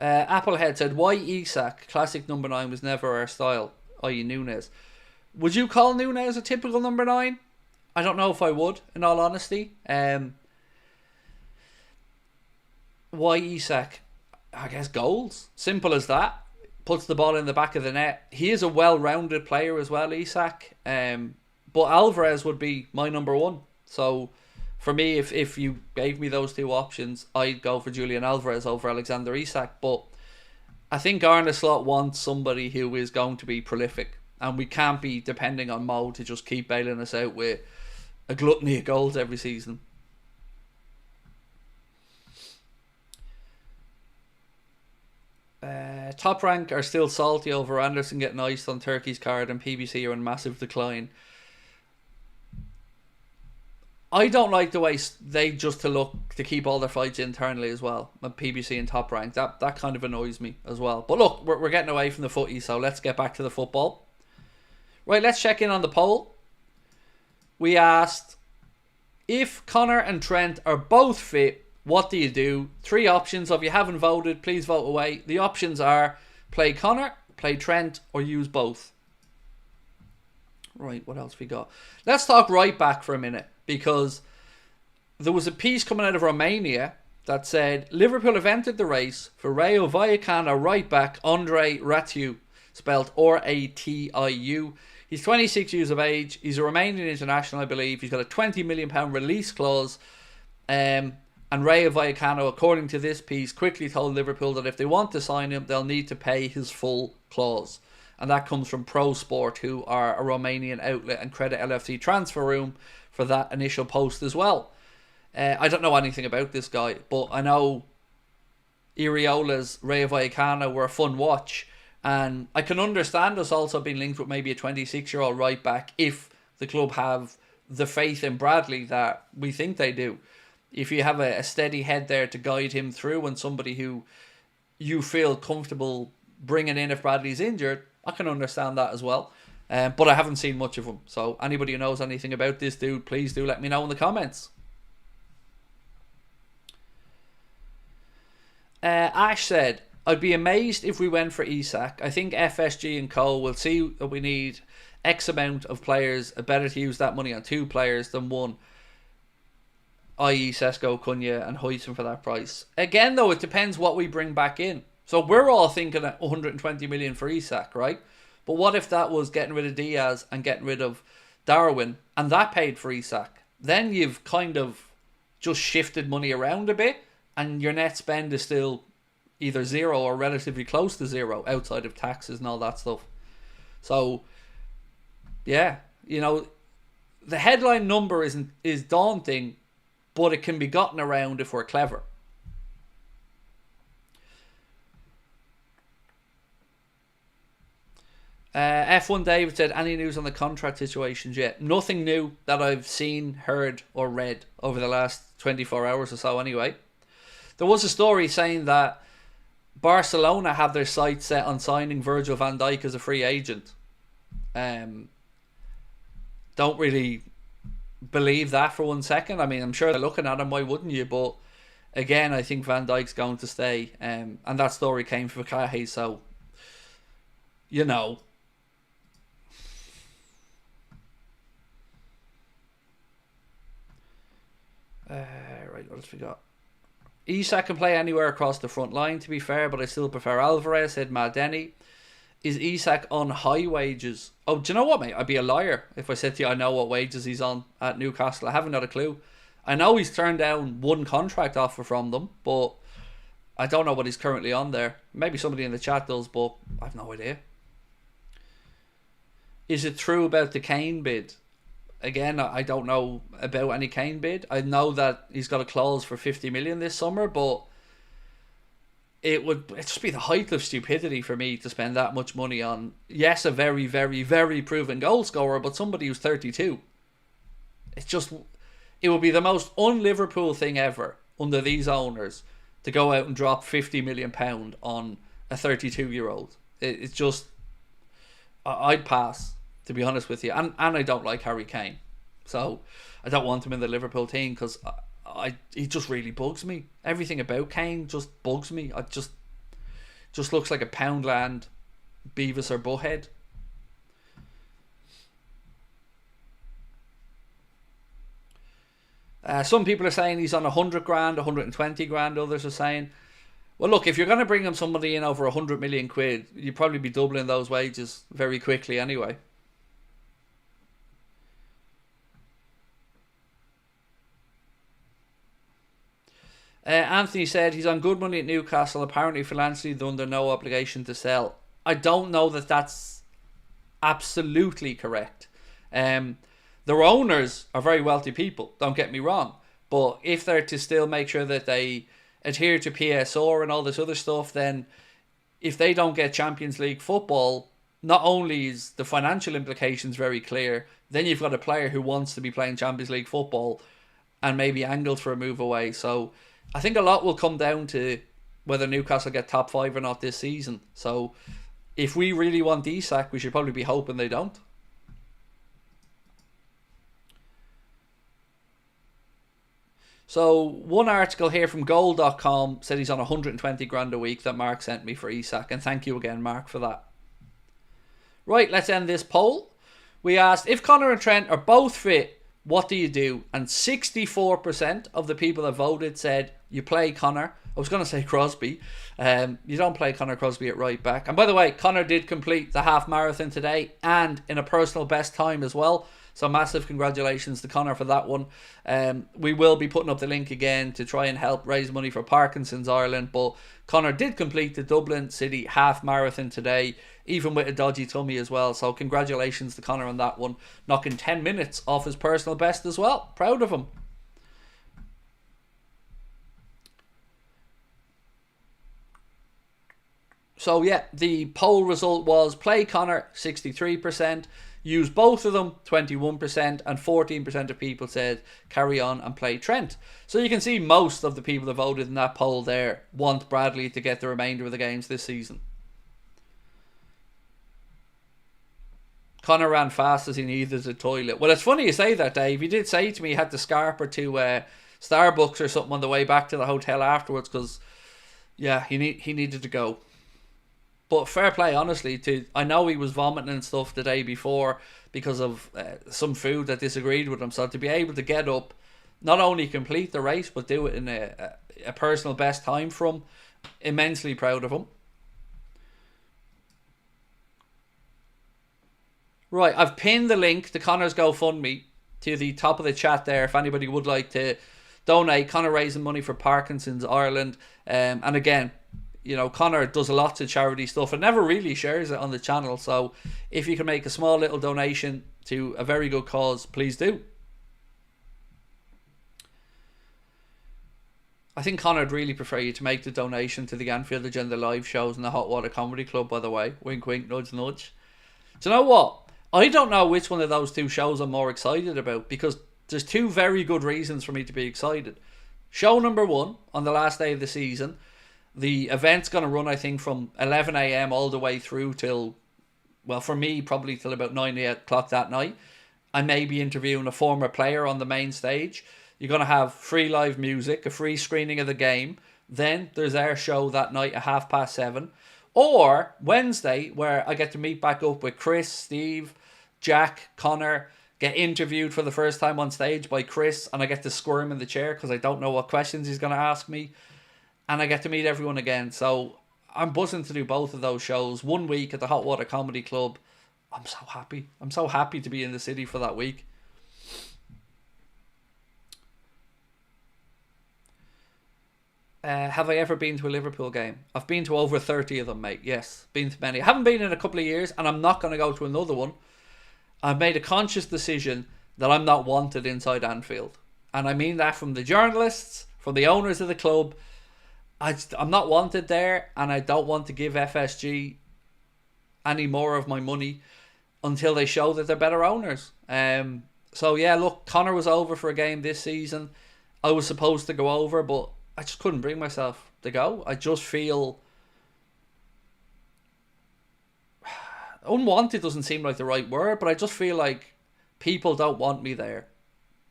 Speaker 1: Applehead said, why Isak? Classic number 9 was never our style, i.e. Nunes. Would you call Nunes a typical number 9? I don't know if I would, in all honesty. Why Isak? I guess goals. Simple as that. Puts the ball in the back of the net. He is a well-rounded player as well, Isak. But Alvarez would be my number 1. So, for me, if you gave me those two options, I'd go for Julian Alvarez over Alexander Isak. But I think Arne Slot wants somebody who is going to be prolific. And we can't be depending on Mo to just keep bailing us out with a gluttony of goals every season. Top Rank are still salty over Anderson getting iced on Turkey's card, and PBC are in massive decline. I don't like the way they just to keep all their fights internally as well. PBC and Top Rank, that kind of annoys me as well. But look, we're getting away from the footy, so let's get back to the football. Right, let's check in on the poll. We asked, if Connor and Trent are both fit, what do you do? 3 options. If you haven't voted, please vote away. The options are play Connor, play Trent, or use both. Right, what else we got? Let's talk right back for a minute, because there was a piece coming out of Romania that said Liverpool have entered the race for Rayo Vallecano right back Andrei Ratiu, spelled R-A-T-I-U. He's 26 years of age. He's a Romanian international, I believe. He's got a £20 million release clause. And Rayo Vallecano, according to this piece, quickly told Liverpool that if they want to sign him, they'll need to pay his full clause. And that comes from Pro Sport, who are a Romanian outlet, and credit LFC Transfer Room for that initial post as well. I don't know anything about this guy, but I know Iriola's Rayo Vallecano were a fun watch. And I can understand us also being linked with maybe a 26-year-old right back if the club have the faith in Bradley that we think they do. If you have a steady head there to guide him through, and somebody who you feel comfortable bringing in if Bradley's injured, I can understand that as well. But I haven't seen much of him. So anybody who knows anything about this dude, please do let me know in the comments. Ash said, I'd be amazed if we went for Isak. I think FSG and Co will see that we need X amount of players. Better to use that money on 2 players than 1, i.e. Sesko, Cunha and Huijsen for that price. Again though, it depends what we bring back in. So we're all thinking at 120 million for Isak, right? But what if that was getting rid of Diaz and getting rid of Darwin, and that paid for Isak? Then you've kind of just shifted money around a bit, and your net spend is still either 0 or relatively close to 0 outside of taxes and all that stuff. So yeah, you know, the headline number is daunting, but it can be gotten around if we're clever. F1 David said, any news on the contract situations yet? Nothing new that I've seen, heard or read over the last 24 hours or so anyway. There was a story saying that Barcelona have their sights set on signing Virgil van Dijk as a free agent. Don't really believe that for 1 second. I mean, I'm sure they're looking at him, why wouldn't you? But again, I think Van Dijk's going to stay. And that story came from Kahi, so you know. Right, what else we got? Isak can play anywhere across the front line, to be fair, but I still prefer Alvarez, said Matt Denny. Is Isak on high wages? Oh, do you know what, mate? I'd be a liar if I said to you I know what wages he's on at Newcastle. I haven't got a clue. I know he's turned down 1 contract offer from them, but I don't know what he's currently on there. Maybe somebody in the chat does, but I have no idea. Is it true about the Kane bid? Again, I don't know about any Kane bid. I know that he's got a clause for 50 million this summer, but it'd just be the height of stupidity for me to spend that much money on, yes, a very, very, very proven goal scorer, but somebody who's 32. It would be the most un-Liverpool thing ever under these owners to go out and drop £50 million on a 32-year-old. It's just, I'd pass, to be honest with you. And I don't like Harry Kane. So I don't want him in the Liverpool team because he just really bugs me. Everything about Kane just bugs me. I just looks like a Poundland Beavis or Butthead. Some people are saying he's on 100 grand, 120 grand. Others are saying, well, look, if you're going to bring him somebody in over 100 million quid, you'd probably be doubling those wages very quickly anyway. Anthony said he's on good money at Newcastle. Apparently financially they're under no obligation to sell. I don't know that that's absolutely correct. Their owners are very wealthy people, don't get me wrong. But if they're to still make sure that they adhere to PSR and all this other stuff, then if they don't get Champions League football, not only is the financial implications very clear, then you've got a player who wants to be playing Champions League football and maybe angled for a move away. So I think a lot will come down to whether Newcastle get top 5 or not this season. So if we really want Isak, we should probably be hoping they don't. So one article here from goal.com said he's on 120 grand a week that Mark sent me for Isak. And thank you again, Mark, for that. Right, let's end this poll. We asked, if Connor and Trent are both fit, what do you do? And 64% of the people that voted said you play Connor. I was going to say Crosby. You don't play Connor Crosby at right back. And by the way, Connor did complete the half marathon today and in a personal best time as well. So massive congratulations to Connor for that one. We will be putting up the link again to try and help raise money for Parkinson's Ireland. But Connor did complete the Dublin City half marathon today, even with a dodgy tummy as well. So congratulations to Connor on that one. Knocking 10 minutes off his personal best as well. Proud of him. So yeah, the poll result was play Connor 63%, use both of them, 21%, and 14% of people said carry on and play Trent. So you can see most of the people that voted in that poll there want Bradley to get the remainder of the games this season. Connor ran fast as he needed the toilet. Well, it's funny you say that, Dave. He did say to me he had to scarper to Starbucks or something on the way back to the hotel afterwards because, yeah, he needed to go. But fair play, honestly. I know he was vomiting and stuff the day before because of some food that disagreed with him. So to be able to get up, not only complete the race, but do it in a personal best time for him, immensely proud of him. Right, I've pinned the link to Connor's GoFundMe to the top of the chat there if anybody would like to donate. Connor raising money for Parkinson's Ireland. And again, you know, Connor does a lot of charity stuff and never really shares it on the channel. So if you can make a small little donation to a very good cause, please do. I think Connor would really prefer you to make the donation to the Anfield Agenda live shows and the Hot Water Comedy Club, by the way. Wink, wink, nudge, nudge. Do you know what? I don't know which one of those two shows I'm more excited about because there's two very good reasons for me to be excited. Show number 1 on the last day of the season. The event's going to run, I think, from 11 a.m. all the way through till, well, for me, probably till about 9 o'clock that night. I may be interviewing a former player on the main stage. You're going to have free live music, a free screening of the game. Then there's our show that night at 7:30. Or Wednesday, where I get to meet back up with Chris, Steve, Jack, Connor, get interviewed for the first time on stage by Chris, and I get to squirm in the chair because I don't know what questions he's going to ask me. And I get to meet everyone again. So I'm buzzing to do both of those shows. 1 week at the Hot Water Comedy Club. I'm so happy. I'm so happy to be in the city for that week. Have I ever been to a Liverpool game? I've been to over 30 of them, mate. Yes, been to many. I haven't been in a couple of years, and I'm not going to go to another one. I've made a conscious decision that I'm not wanted inside Anfield. And I mean that from the journalists, from the owners of the club. I'm not wanted there, and I don't want to give FSG any more of my money until they show that they're better owners. So yeah, look, Connor was over for a game this season. I was supposed to go over, but I just couldn't bring myself to go. I just feel unwanted doesn't seem like the right word, but I just feel like people don't want me there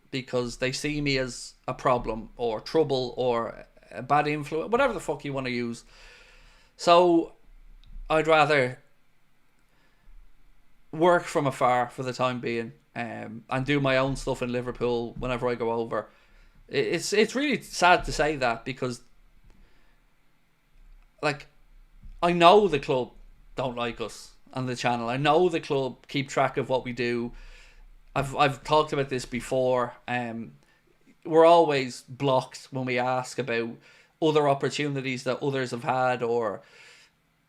Speaker 1: because they see me as a problem or trouble or a bad influence, whatever the fuck you want to use. So I'd rather work from afar for the time being, and do my own stuff in Liverpool whenever I go over. It's really sad to say that because, like, I know the club don't like us on the channel. I know the club keep track of what we do. I've talked about this before. We're always blocked when we ask about other opportunities that others have had, or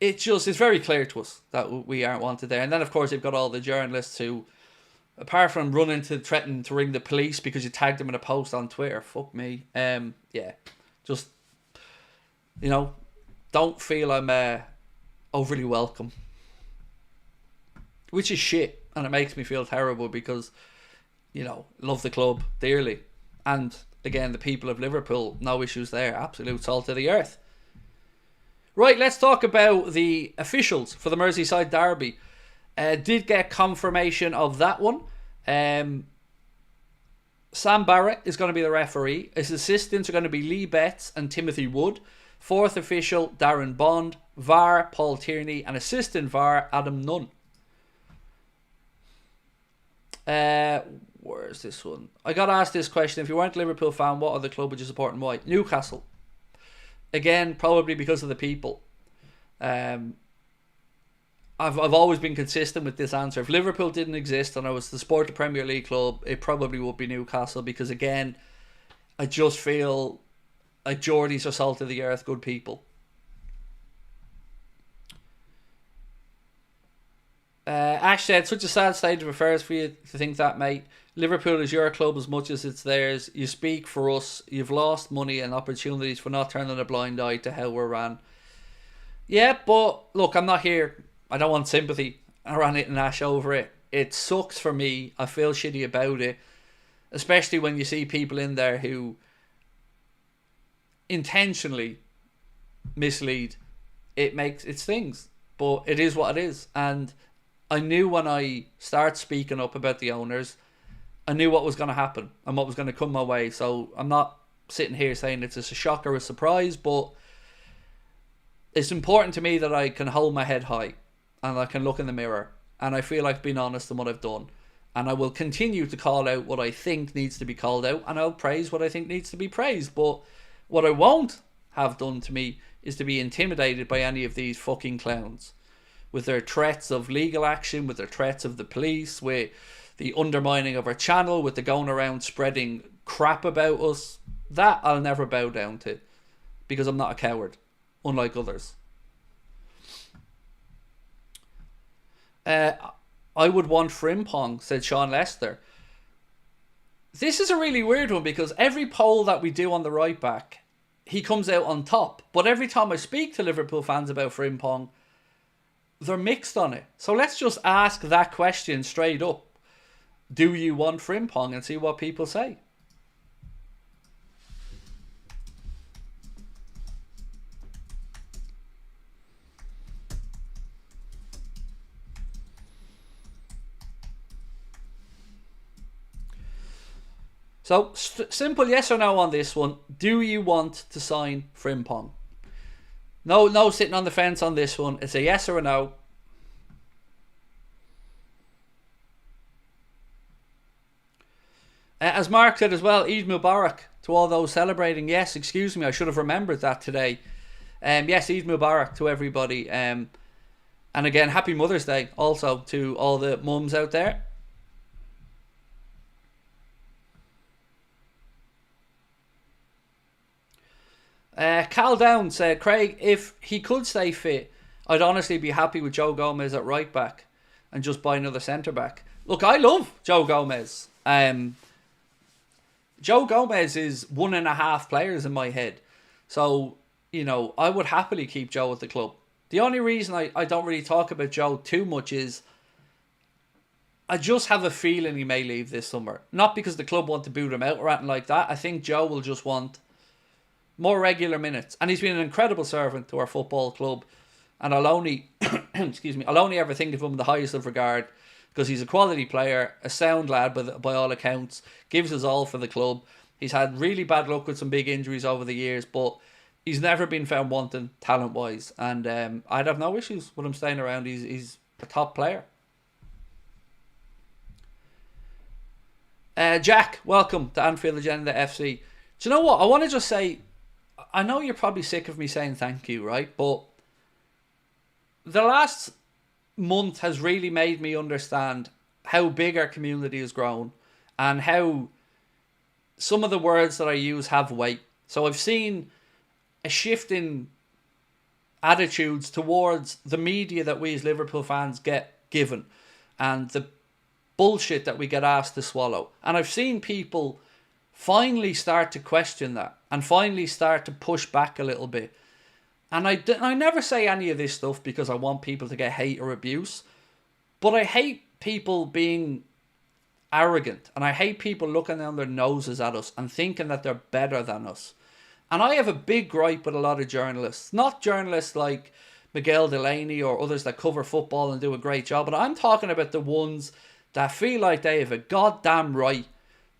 Speaker 1: it's very clear to us that we aren't wanted there. And then of course you've got all the journalists who, apart from running to threaten to ring the police because you tagged them in a post on Twitter, fuck me. Yeah, just, you know, don't feel I'm overly welcome, which is shit, and it makes me feel terrible because, you know, love the club dearly. And again, the people of Liverpool, no issues there. Absolute salt of the earth. Right, let's talk about the officials for the Merseyside derby. Did get confirmation of that one. Sam Barrett is going to be the referee. His assistants are going to be Lee Betts and Timothy Wood. Fourth official, Darren Bond. VAR, Paul Tierney. And assistant VAR, Adam Nunn. Where's this one? I got asked this question. If you weren't a Liverpool fan, what other club would you support and why? Newcastle. Again, probably because of the people. I've always been consistent with this answer. If Liverpool didn't exist and I was to support the Premier League club, it probably would be Newcastle because, again, I just feel like Geordies are salt of the earth, good people. Ash said, such a sad state of affairs for you to think that, mate. Liverpool is your club as much as it's theirs. You speak for us. You've lost money and opportunities for not turning a blind eye to how we're ran. Yeah, but look, I'm not here. I don't want sympathy. I ran it and Ash over it. It sucks for me. I feel shitty about it. Especially when you see people in there who intentionally mislead. It stings. But it is what it is. And I knew when I start speaking up about the owners, I knew what was going to happen and what was going to come my way. So I'm not sitting here saying it's a shock or a surprise, but it's important to me that I can hold my head high and I can look in the mirror and I feel like being honest in what I've done. And I will continue to call out what I think needs to be called out, and I'll praise what I think needs to be praised. But what I won't have done to me is to be intimidated by any of these fucking clowns. With their threats of legal action, with their threats of the police, with the undermining of our channel, with the going around spreading crap about us. That I'll never bow down to. Because I'm not a coward, unlike others. I would want Frimpong, said Sean Lester. This is a really weird one because every poll that we do on the right back, he comes out on top. But every time I speak to Liverpool fans about Frimpong, they're mixed on it. So let's just ask that question straight up. Do you want Frimpong? And see what people say. So, simple yes or no on this one. Do you want to sign Frimpong? No sitting on the fence on this one. It's a yes or a no. As Mark said as well, Eid Mubarak to all those celebrating. Yes, excuse me, I should have remembered that today. Yes, Eid Mubarak to everybody. And again, Happy Mother's Day also to all the mums out there. Cal Down said, Craig, if he could stay fit, I'd honestly be happy with Joe Gomez at right back and just buy another centre back. Look, I love Joe Gomez. Joe Gomez is 1.5 players in my head. So, you know, I would happily keep Joe at the club. The only reason I don't really talk about Joe too much is I just have a feeling he may leave this summer. Not because the club want to boot him out or anything like that. I think Joe will just want more regular minutes. And he's been an incredible servant to our football club. And I'll only, I'll only ever think of him in the highest of regard because he's a quality player, a sound lad by all accounts, gives us all for the club. He's had really bad luck with some big injuries over the years, but he's never been found wanting talent-wise. And I'd have no issues with him staying around. He's a top player. Jack, welcome to Anfield Agenda FC. Do you know what? I want to just say, I know you're probably sick of me saying thank you, right? But the last month has really made me understand how big our community has grown and how some of the words that I use have weight. So I've seen a shift in attitudes towards the media that we as Liverpool fans get given and the bullshit that we get asked to swallow. And I've seen people finally start to question that and finally start to push back a little bit. And I never say any of this stuff because I want people to get hate or abuse. But I hate people being arrogant. And I hate people looking down their noses at us and thinking that they're better than us. And I have a big gripe with a lot of journalists. Not journalists like Miguel Delaney or others that cover football and do a great job. But I'm talking about the ones that feel like they have a goddamn right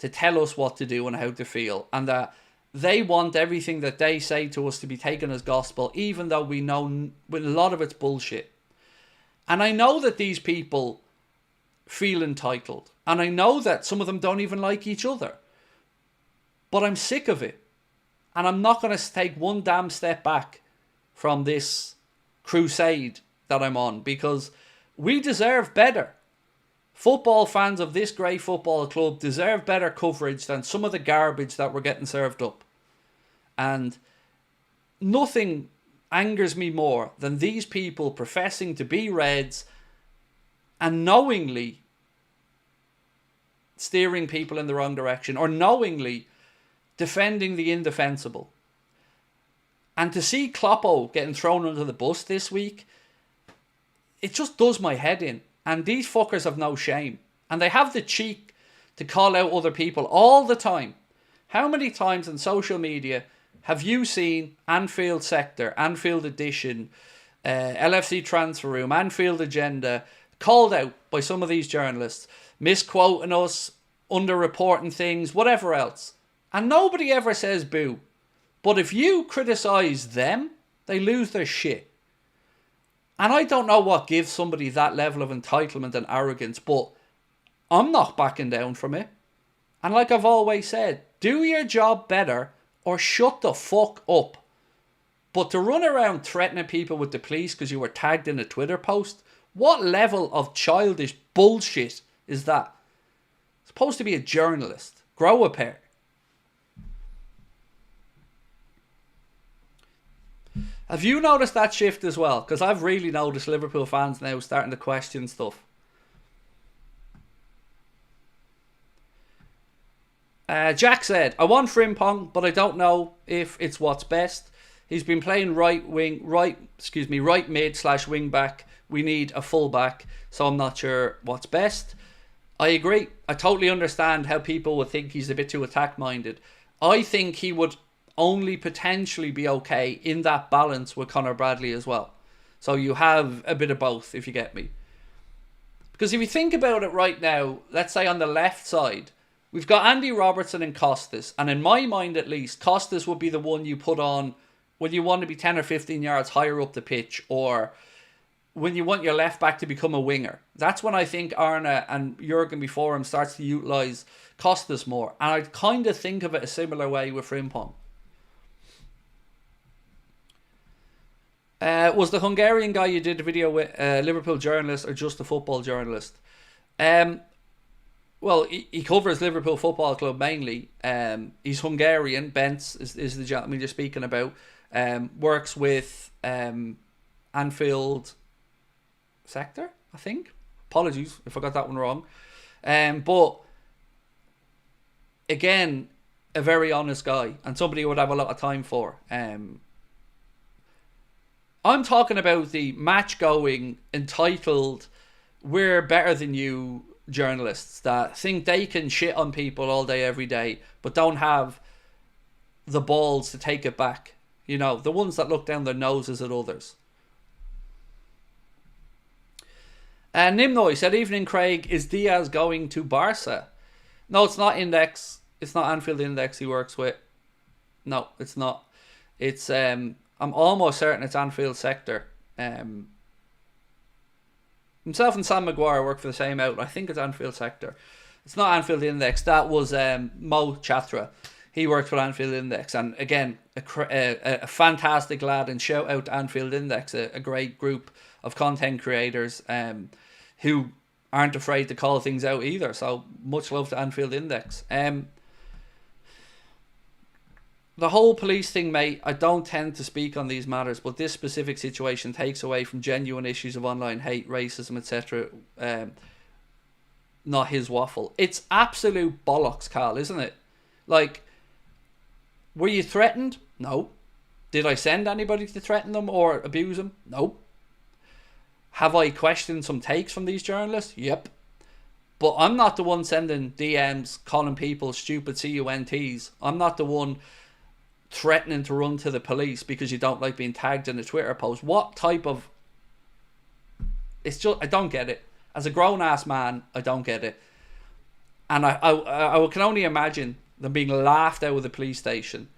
Speaker 1: to tell us what to do and how to feel. And that they want everything that they say to us to be taken as gospel, even though we know a lot of it's bullshit. And I know that these people feel entitled. And I know that some of them don't even like each other. But I'm sick of it. And I'm not going to take one damn step back from this crusade that I'm on. Because we deserve better. Football fans of this great football club deserve better coverage than some of the garbage that we're getting served up. And nothing angers me more than these people professing to be Reds and knowingly steering people in the wrong direction or knowingly defending the indefensible. And to see Kloppo getting thrown under the bus this week, it just does my head in. And these fuckers have no shame. And they have the cheek to call out other people all the time. How many times on social media have you seen Anfield Sector, Anfield Edition, LFC Transfer Room, Anfield Agenda called out by some of these journalists, misquoting us, underreporting things, whatever else? And nobody ever says boo. But if you criticise them, they lose their shit. And I don't know what gives somebody that level of entitlement and arrogance, but I'm not backing down from it. And like I've always said, do your job better or shut the fuck up. But to run around threatening people with the police because you were tagged in a Twitter post, what level of childish bullshit is that? Supposed to be a journalist. Grow a pair. Have you noticed that shift as well? Because I've really noticed Liverpool fans now starting to question stuff. Jack said, I want Frimpong, but I don't know if it's what's best. He's been playing right mid / wing back. We need a full back, so I'm not sure what's best. I agree. I totally understand how people would think he's a bit too attack minded. I think he would only potentially be okay in that balance with Conor Bradley as well. So you have a bit of both, if you get me. Because if you think about it right now, let's say on the left side, we've got Andy Robertson and Costas. And in my mind at least, Costas would be the one you put on when you want to be 10 or 15 yards higher up the pitch, or when you want your left back to become a winger. That's when I think Arne and Jurgen before him starts to utilise Costas more. And I kind of think of it a similar way with Frimpong. Was the Hungarian guy you did the video with a Liverpool journalist or just a football journalist? Well, he covers Liverpool Football Club mainly. He's Hungarian. Bence is the gentleman you're speaking about. Works with Anfield Sector, I think. Apologies if I got that one wrong. But again, a very honest guy and somebody who would have a lot of time for. I'm talking about the match-going, entitled, we're better than you journalists that think they can shit on people all day, every day, but don't have the balls to take it back. You know, the ones that look down their noses at others. Nimnoy said, evening Craig, is Diaz going to Barca? No, it's not Index. It's not Anfield Index he works with. No, it's not. It's I'm almost certain it's Anfield Sector. Himself and Sam Maguire work for the same outlet. I think it's Anfield Sector. It's not Anfield Index. That was Mo Chatra. He works with Anfield Index. And again, a fantastic lad. And shout out to Anfield Index, a great group of content creators who aren't afraid to call things out either. So much love to Anfield Index. The whole police thing, mate, I don't tend to speak on these matters, but this specific situation takes away from genuine issues of online hate, racism, etc. Not his waffle. It's absolute bollocks, Carl, isn't it? Like, were you threatened? No. Did I send anybody to threaten them or abuse them? No. Have I questioned some takes from these journalists? Yep. But I'm not the one sending DMs calling people stupid CUNTs. I'm not the one threatening to run to the police because you don't like being tagged in a Twitter post. What type of... It's just... I don't get it. As a grown-ass man, I don't get it. And I can only imagine them being laughed out of the police station.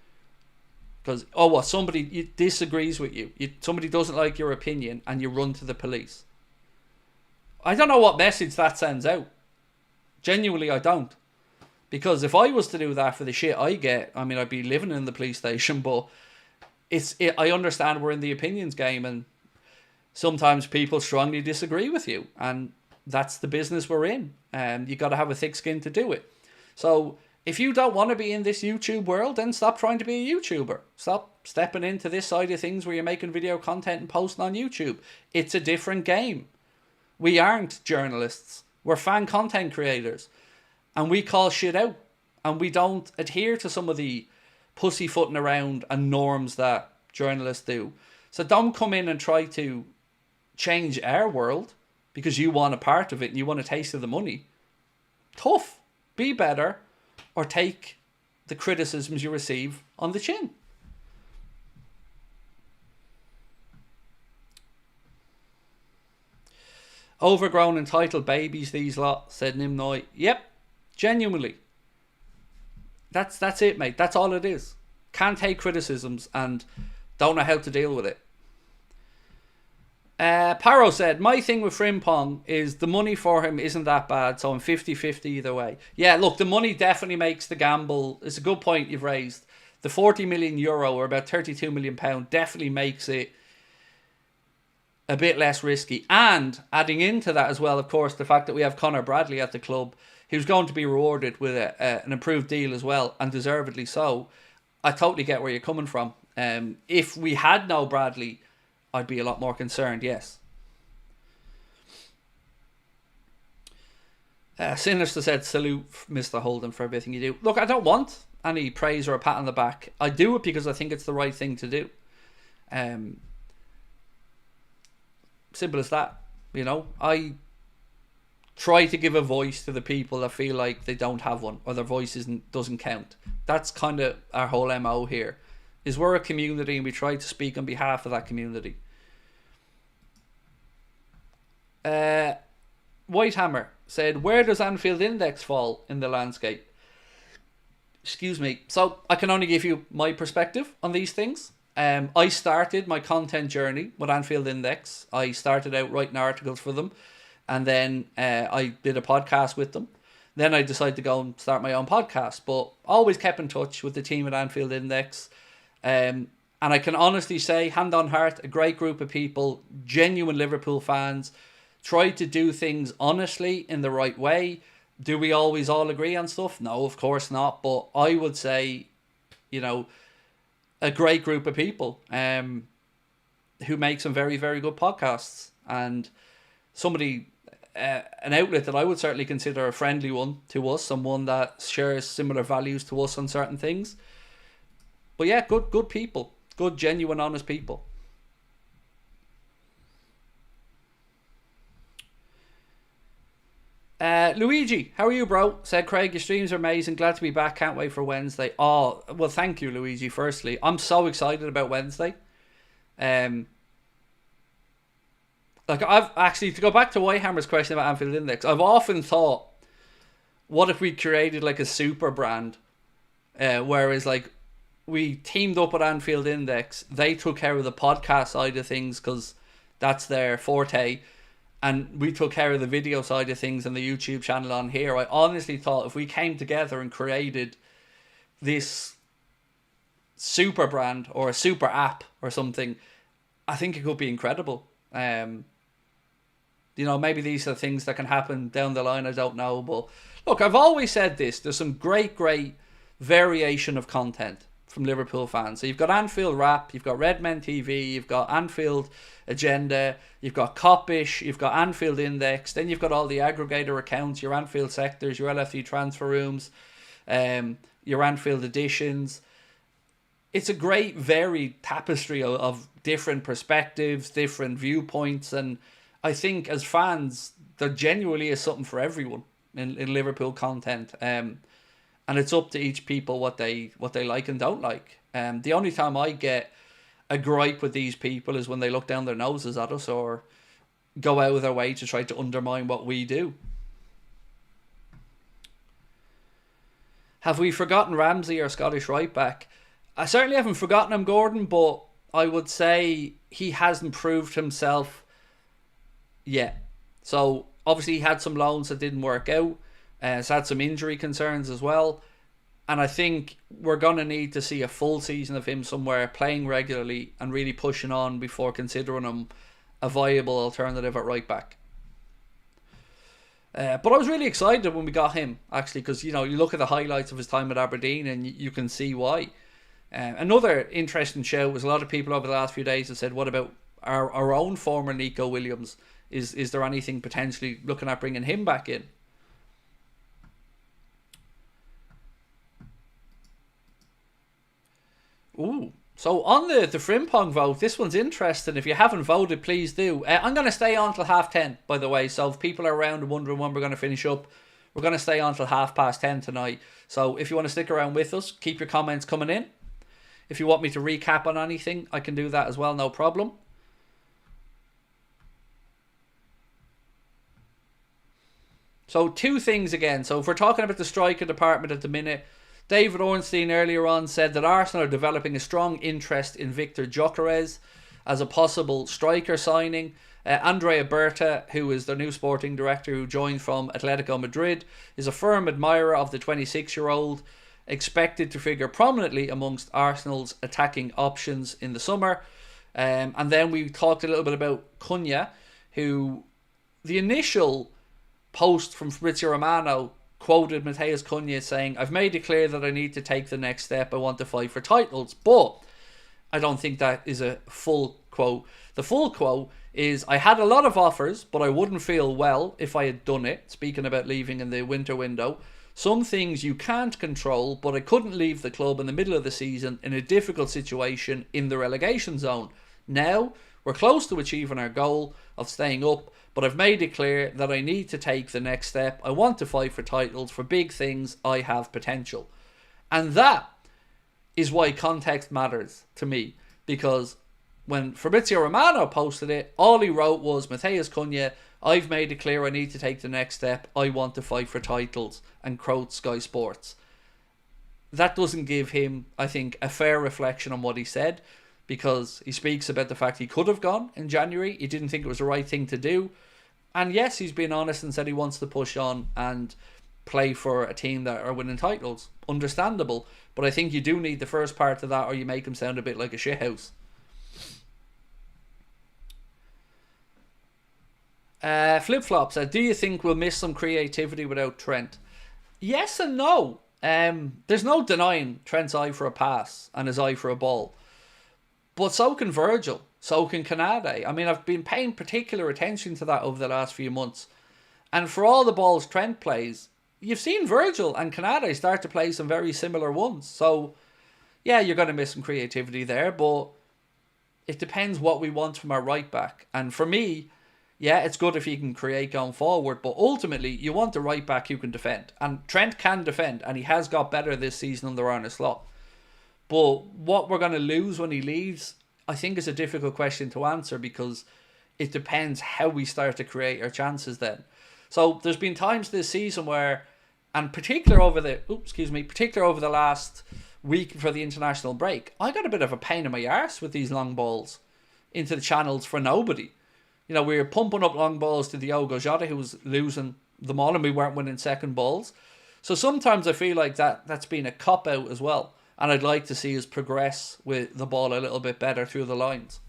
Speaker 1: Because, oh, what? Somebody disagrees with you. Somebody doesn't like your opinion and you run to the police. I don't know what message that sends out. Genuinely, I don't. Because if I was to do that for the shit I get, I mean, I'd be living in the police station, but I understand we're in the opinions game and sometimes people strongly disagree with you. And that's the business we're in. And you got to have a thick skin to do it. So if you don't want to be in this YouTube world, then stop trying to be a YouTuber. Stop stepping into this side of things where you're making video content and posting on YouTube. It's a different game. We aren't journalists. We're fan content creators. And we call shit out. And we don't adhere to some of the pussyfooting around and norms that journalists do. So don't come in and try to change our world. because you want a part of it and you want a taste of the money. Tough. Be better or take the criticisms you receive on the chin. Overgrown entitled babies, these lot, said Nimnoy. Yep, genuinely. That's it, mate. That's all it is. Can't take criticisms and don't know how to deal with it. Paro said, my thing with Frimpong is the money for him isn't that bad, so I'm 50-50 either way. Yeah, look, the money definitely makes the gamble. It's a good point you've raised. The 40 million euro, or about 32 million pound, definitely makes it a bit less risky. And adding into that as well, of course, the fact that we have Conor Bradley at the club, who's going to be rewarded with an improved deal as well, and deservedly so. I totally get where you're coming from. If we had no Bradley, I'd be a lot more concerned, yes. Sinister said, salute Mr. Houlden for everything you do. Look, I don't want any praise or a pat on the back. I do it because I think it's the right thing to do. Simple as that. You know, I try to give a voice to the people that feel like they don't have one, or their voice doesn't count. That's kind of our whole MO here. Is we're a community and we try to speak on behalf of that community. Whitehammer said, where does Anfield Index fall in the landscape? Excuse me. So I can only give you my perspective on these things. I started my content journey with Anfield Index. I started out writing articles for them, and then I did a podcast with them. Then I decided to go and start my own podcast, but always kept in touch with the team at Anfield Index. And I can honestly say, hand on heart, a great group of people, genuine Liverpool fans, try to do things honestly in the right way. Do we always all agree on stuff? No, of course not. But I would say, you know, a great group of people who make some very, very good podcasts. And somebody, an outlet that I would certainly consider a friendly one to us, someone that shares similar values to us on certain things. But yeah, good people. Good, genuine, honest people. Luigi, how are you, bro? Said Craig, your streams are amazing. Glad to be back. Can't wait for Wednesday. Oh, well, thank you, Luigi, firstly. I'm so excited about Wednesday. Like, I've actually, to go back to Whitehammer's question about Anfield Index, I've often thought, what if we created like a super brand? Whereas, like, we teamed up with Anfield Index. They took care of the podcast side of things because that's their forte. And we took care of the video side of things and the YouTube channel on here. I honestly thought if we came together and created this super brand or a super app or something, I think it could be incredible. You know, maybe these are things that can happen down the line. I don't know. But look, I've always said this. There's some great variation of content from Liverpool fans. So you've got Anfield Rap, you've got Redmen TV, you've got Anfield Agenda, you've got Copish, you've got Anfield Index, then you've got all the aggregator accounts, your Anfield Sectors, your LFE Transfer Rooms, your Anfield Editions. It's a great varied tapestry of different perspectives, different viewpoints, and I think as fans, there genuinely is something for everyone in Liverpool content. And it's up to each people what they like and don't like. The only time I get a gripe with these people is when they look down their noses at us or go out of their way to try to undermine what we do. Have we forgotten Ramsay, or Scottish right back? I certainly haven't forgotten him, Gordon, but I would say he hasn't proved himself yet. So obviously he had some loans that didn't work out. He's had some injury concerns as well. And I think we're going to need to see a full season of him somewhere playing regularly and really pushing on before considering him a viable alternative at right back. But I was really excited when we got him, actually, because, you know, you look at the highlights of his time at Aberdeen and you can see why. Another interesting show was a lot of people over the last few days have said, what about our own former Nico Williams? Is there anything potentially looking at bringing him back in? Ooh, So on the Frimpong vote, this one's interesting. If you haven't voted, please do. I'm going to stay on till 10:30, by the way. So if people are around and wondering when we're going to finish up, we're going to stay on till 10:30 tonight. So if you want to stick around with us, keep your comments coming in. If you want me to recap on anything, I can do that as well, no problem. So 2 things again. So if we're talking about the striker department at the minute, David Ornstein earlier on said that Arsenal are developing a strong interest in Victor Gyokeres as a possible striker signing. Andrea Berta, who is the new sporting director who joined from Atletico Madrid, is a firm admirer of the 26-year-old, expected to figure prominently amongst Arsenal's attacking options in the summer. And then we talked a little bit about Cunha, who the initial post from Fabrizio Romano quoted Matheus Cunha saying, "I've made it clear that I need to take the next step. I want to fight for titles." But I don't think that is a full quote. The full quote is, "I had a lot of offers, but I wouldn't feel well if I had done it." Speaking about leaving in the winter window. "Some things you can't control, but I couldn't leave the club in the middle of the season in a difficult situation in the relegation zone. Now, we're close to achieving our goal of staying up, but I've made it clear that I need to take the next step. I want to fight for titles, for big things. I have potential." And that is why context matters to me, because when Fabrizio Romano posted it, all he wrote was, "Matheus Cunha, I've made it clear I need to take the next step. I want to fight for titles," and quote Sky Sports. That doesn't give him, I think, a fair reflection on what he said, because he speaks about the fact he could have gone in January. He didn't think it was the right thing to do. And yes, he's been honest and said he wants to push on and play for a team that are winning titles. Understandable. But I think you do need the first part of that, or you make him sound a bit like a shithouse. Flip-flop said, "Do you think we'll miss some creativity without Trent?" Yes and no. There's no denying Trent's eye for a pass and his eye for a ball. But so can Virgil. So can Canade. I mean, I've been paying particular attention to that over the last few months. And for all the balls Trent plays, you've seen Virgil and Canade start to play some very similar ones. So, yeah, you're going to miss some creativity there. But it depends what we want from our right back. And for me, yeah, it's good if he can create going forward, but ultimately you want a right back who can defend. And Trent can defend, and he has got better this season under Arne Slot. But what we're going to lose when he leaves, I think, is a difficult question to answer, because it depends how we start to create our chances then. So there's been times this season where, and particular over the last week for the international break, I got a bit of a pain in my arse with these long balls into the channels for nobody. You know, we were pumping up long balls to Diogo Jota, who was losing them all, and we weren't winning second balls. So sometimes I feel like that's been a cop-out as well. And I'd like to see us progress with the ball a little bit better through the lines.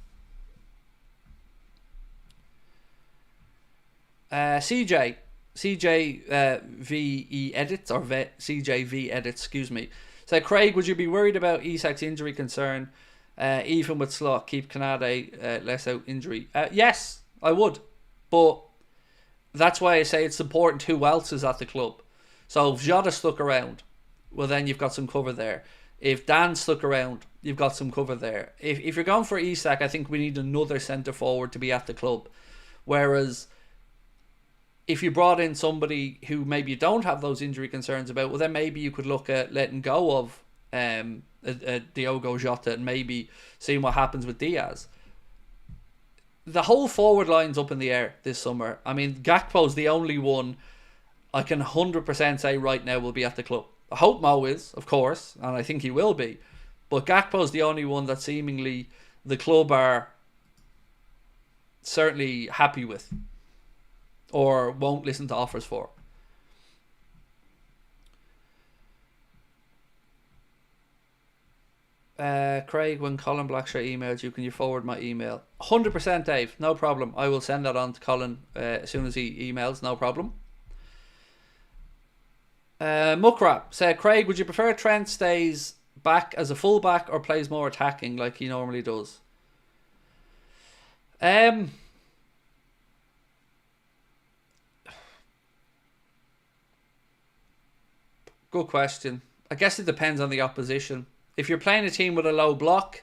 Speaker 1: CJ VE edits, or CJV edits, excuse me. So Craig, would you be worried about Isak's injury concern? Even with Slot, keep Canade less out injury. Yes, I would. But that's why I say it's important who else is at the club. So if Jota stuck around, well then you've got some cover there. If Dan stuck around, you've got some cover there. If you're going for Isak, I think we need another centre forward to be at the club. Whereas if you brought in somebody who maybe you don't have those injury concerns about, well then maybe you could look at letting go of Diogo Jota and maybe seeing what happens with Diaz. The whole forward line's up in the air this summer. I mean, Gakpo's the only one I can 100% say right now will be at the club. I hope Mo is, of course, and I think he will be. But Gakpo's the only one that seemingly the club are certainly happy with or won't listen to offers for. Craig, when Colin Blackshaw emailed you, can you forward my email? 100% Dave, no problem. I will send that on to Colin as soon as he emails, no problem. Muckrap said, Craig, would you prefer Trent stays back as a fullback or plays more attacking like he normally does? Good question. I guess it depends on the opposition. If you're playing a team with a low block,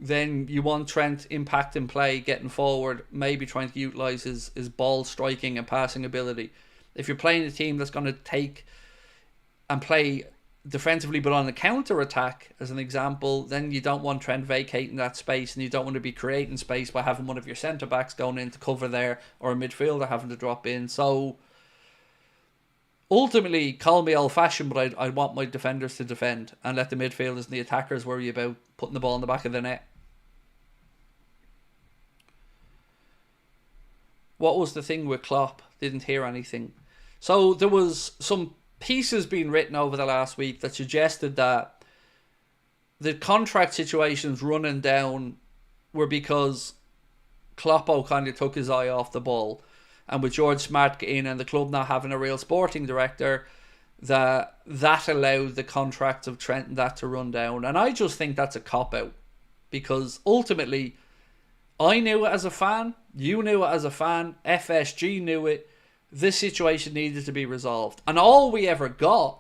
Speaker 1: then you want Trent impact in play, getting forward, maybe trying to utilise his ball striking and passing ability. If you're playing a team that's going to take and play defensively but on a counter-attack, as an example, then you don't want Trent vacating that space, and you don't want to be creating space by having one of your centre-backs going in to cover there, or a midfielder having to drop in. So ultimately, call me old-fashioned, but I want my defenders to defend and let the midfielders and the attackers worry about putting the ball in the back of the net. What was the thing with Klopp? Didn't hear anything. So there was some pieces being written over the last week that suggested that the contract situations running down were because Kloppo kind of took his eye off the ball. And with George Smart in and the club not having a real sporting director, that allowed the contracts of Trent and that to run down. And I just think that's a cop-out. Because ultimately, I knew it as a fan, you knew it as a fan, FSG knew it. This situation needed to be resolved. And all we ever got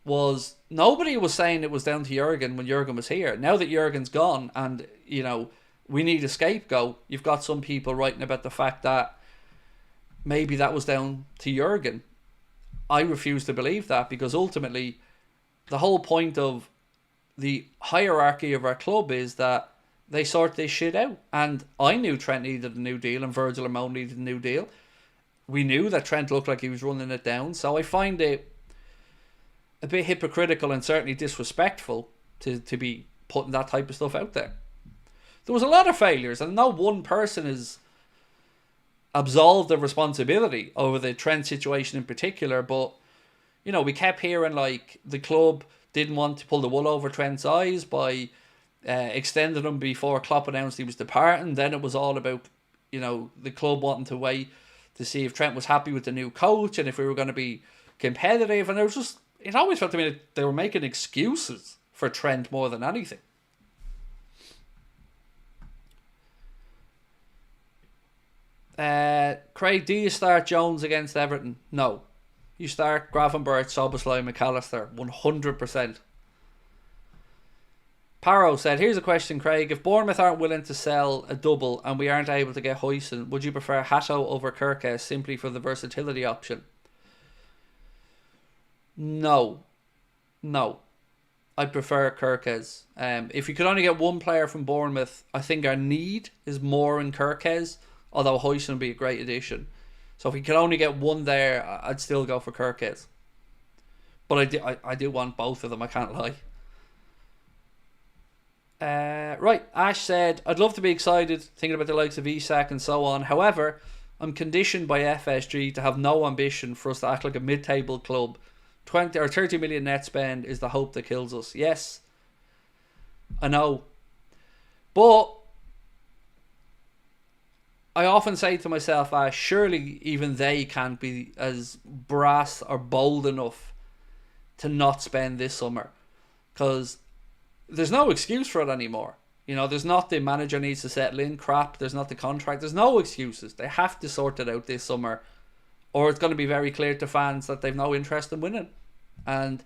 Speaker 1: was, nobody was saying it was down to Jurgen when Jurgen was here. Now that Jurgen's gone and, you know, we need a scapegoat, you've got some people writing about the fact that maybe that was down to Jurgen. I refuse to believe that, because ultimately the whole point of the hierarchy of our club is that they sort this shit out. And I knew Trent needed a new deal and Virgil Amon needed a new deal. We knew that Trent looked like he was running it down. So I find it a bit hypocritical and certainly disrespectful to be putting that type of stuff out there. There was a lot of failures, and no one person is absolved of responsibility over the Trent situation in particular, but you know, we kept hearing like the club didn't want to pull the wool over Trent's eyes by extending him before Klopp announced he was departing. Then it was all about, you know, the club wanting to wait to see if Trent was happy with the new coach and if we were going to be competitive, and it always felt to me that they were making excuses for Trent more than anything. Craig, do you start Jones against Everton? No. You start Gravenberch, Szoboszlai, McAllister, 100%. Paro said, here's a question, Craig. If Bournemouth aren't willing to sell a double and we aren't able to get Huijsen, would you prefer Hato over Gyokeres simply for the versatility option? No. I'd prefer Gyokeres. If you could only get one player from Bournemouth, I think our need is more in Gyokeres, although Huijsen would be a great addition. So if we could only get one there, I'd still go for Gyokeres. But I do want both of them, I can't lie. Right, Ash said, I'd love to be excited thinking about the likes of Isak and so on. However, I'm conditioned by FSG to have no ambition for us to act like a mid-table club. 20 or 30 million net spend is the hope that kills us. Yes, I know. But I often say to myself, surely even they can't be as brass or bold enough to not spend this summer. Because there's no excuse for it anymore. You know, there's not the manager needs to settle in crap. There's not the contract. There's no excuses. They have to sort it out this summer, or it's going to be very clear to fans that they've no interest in winning. And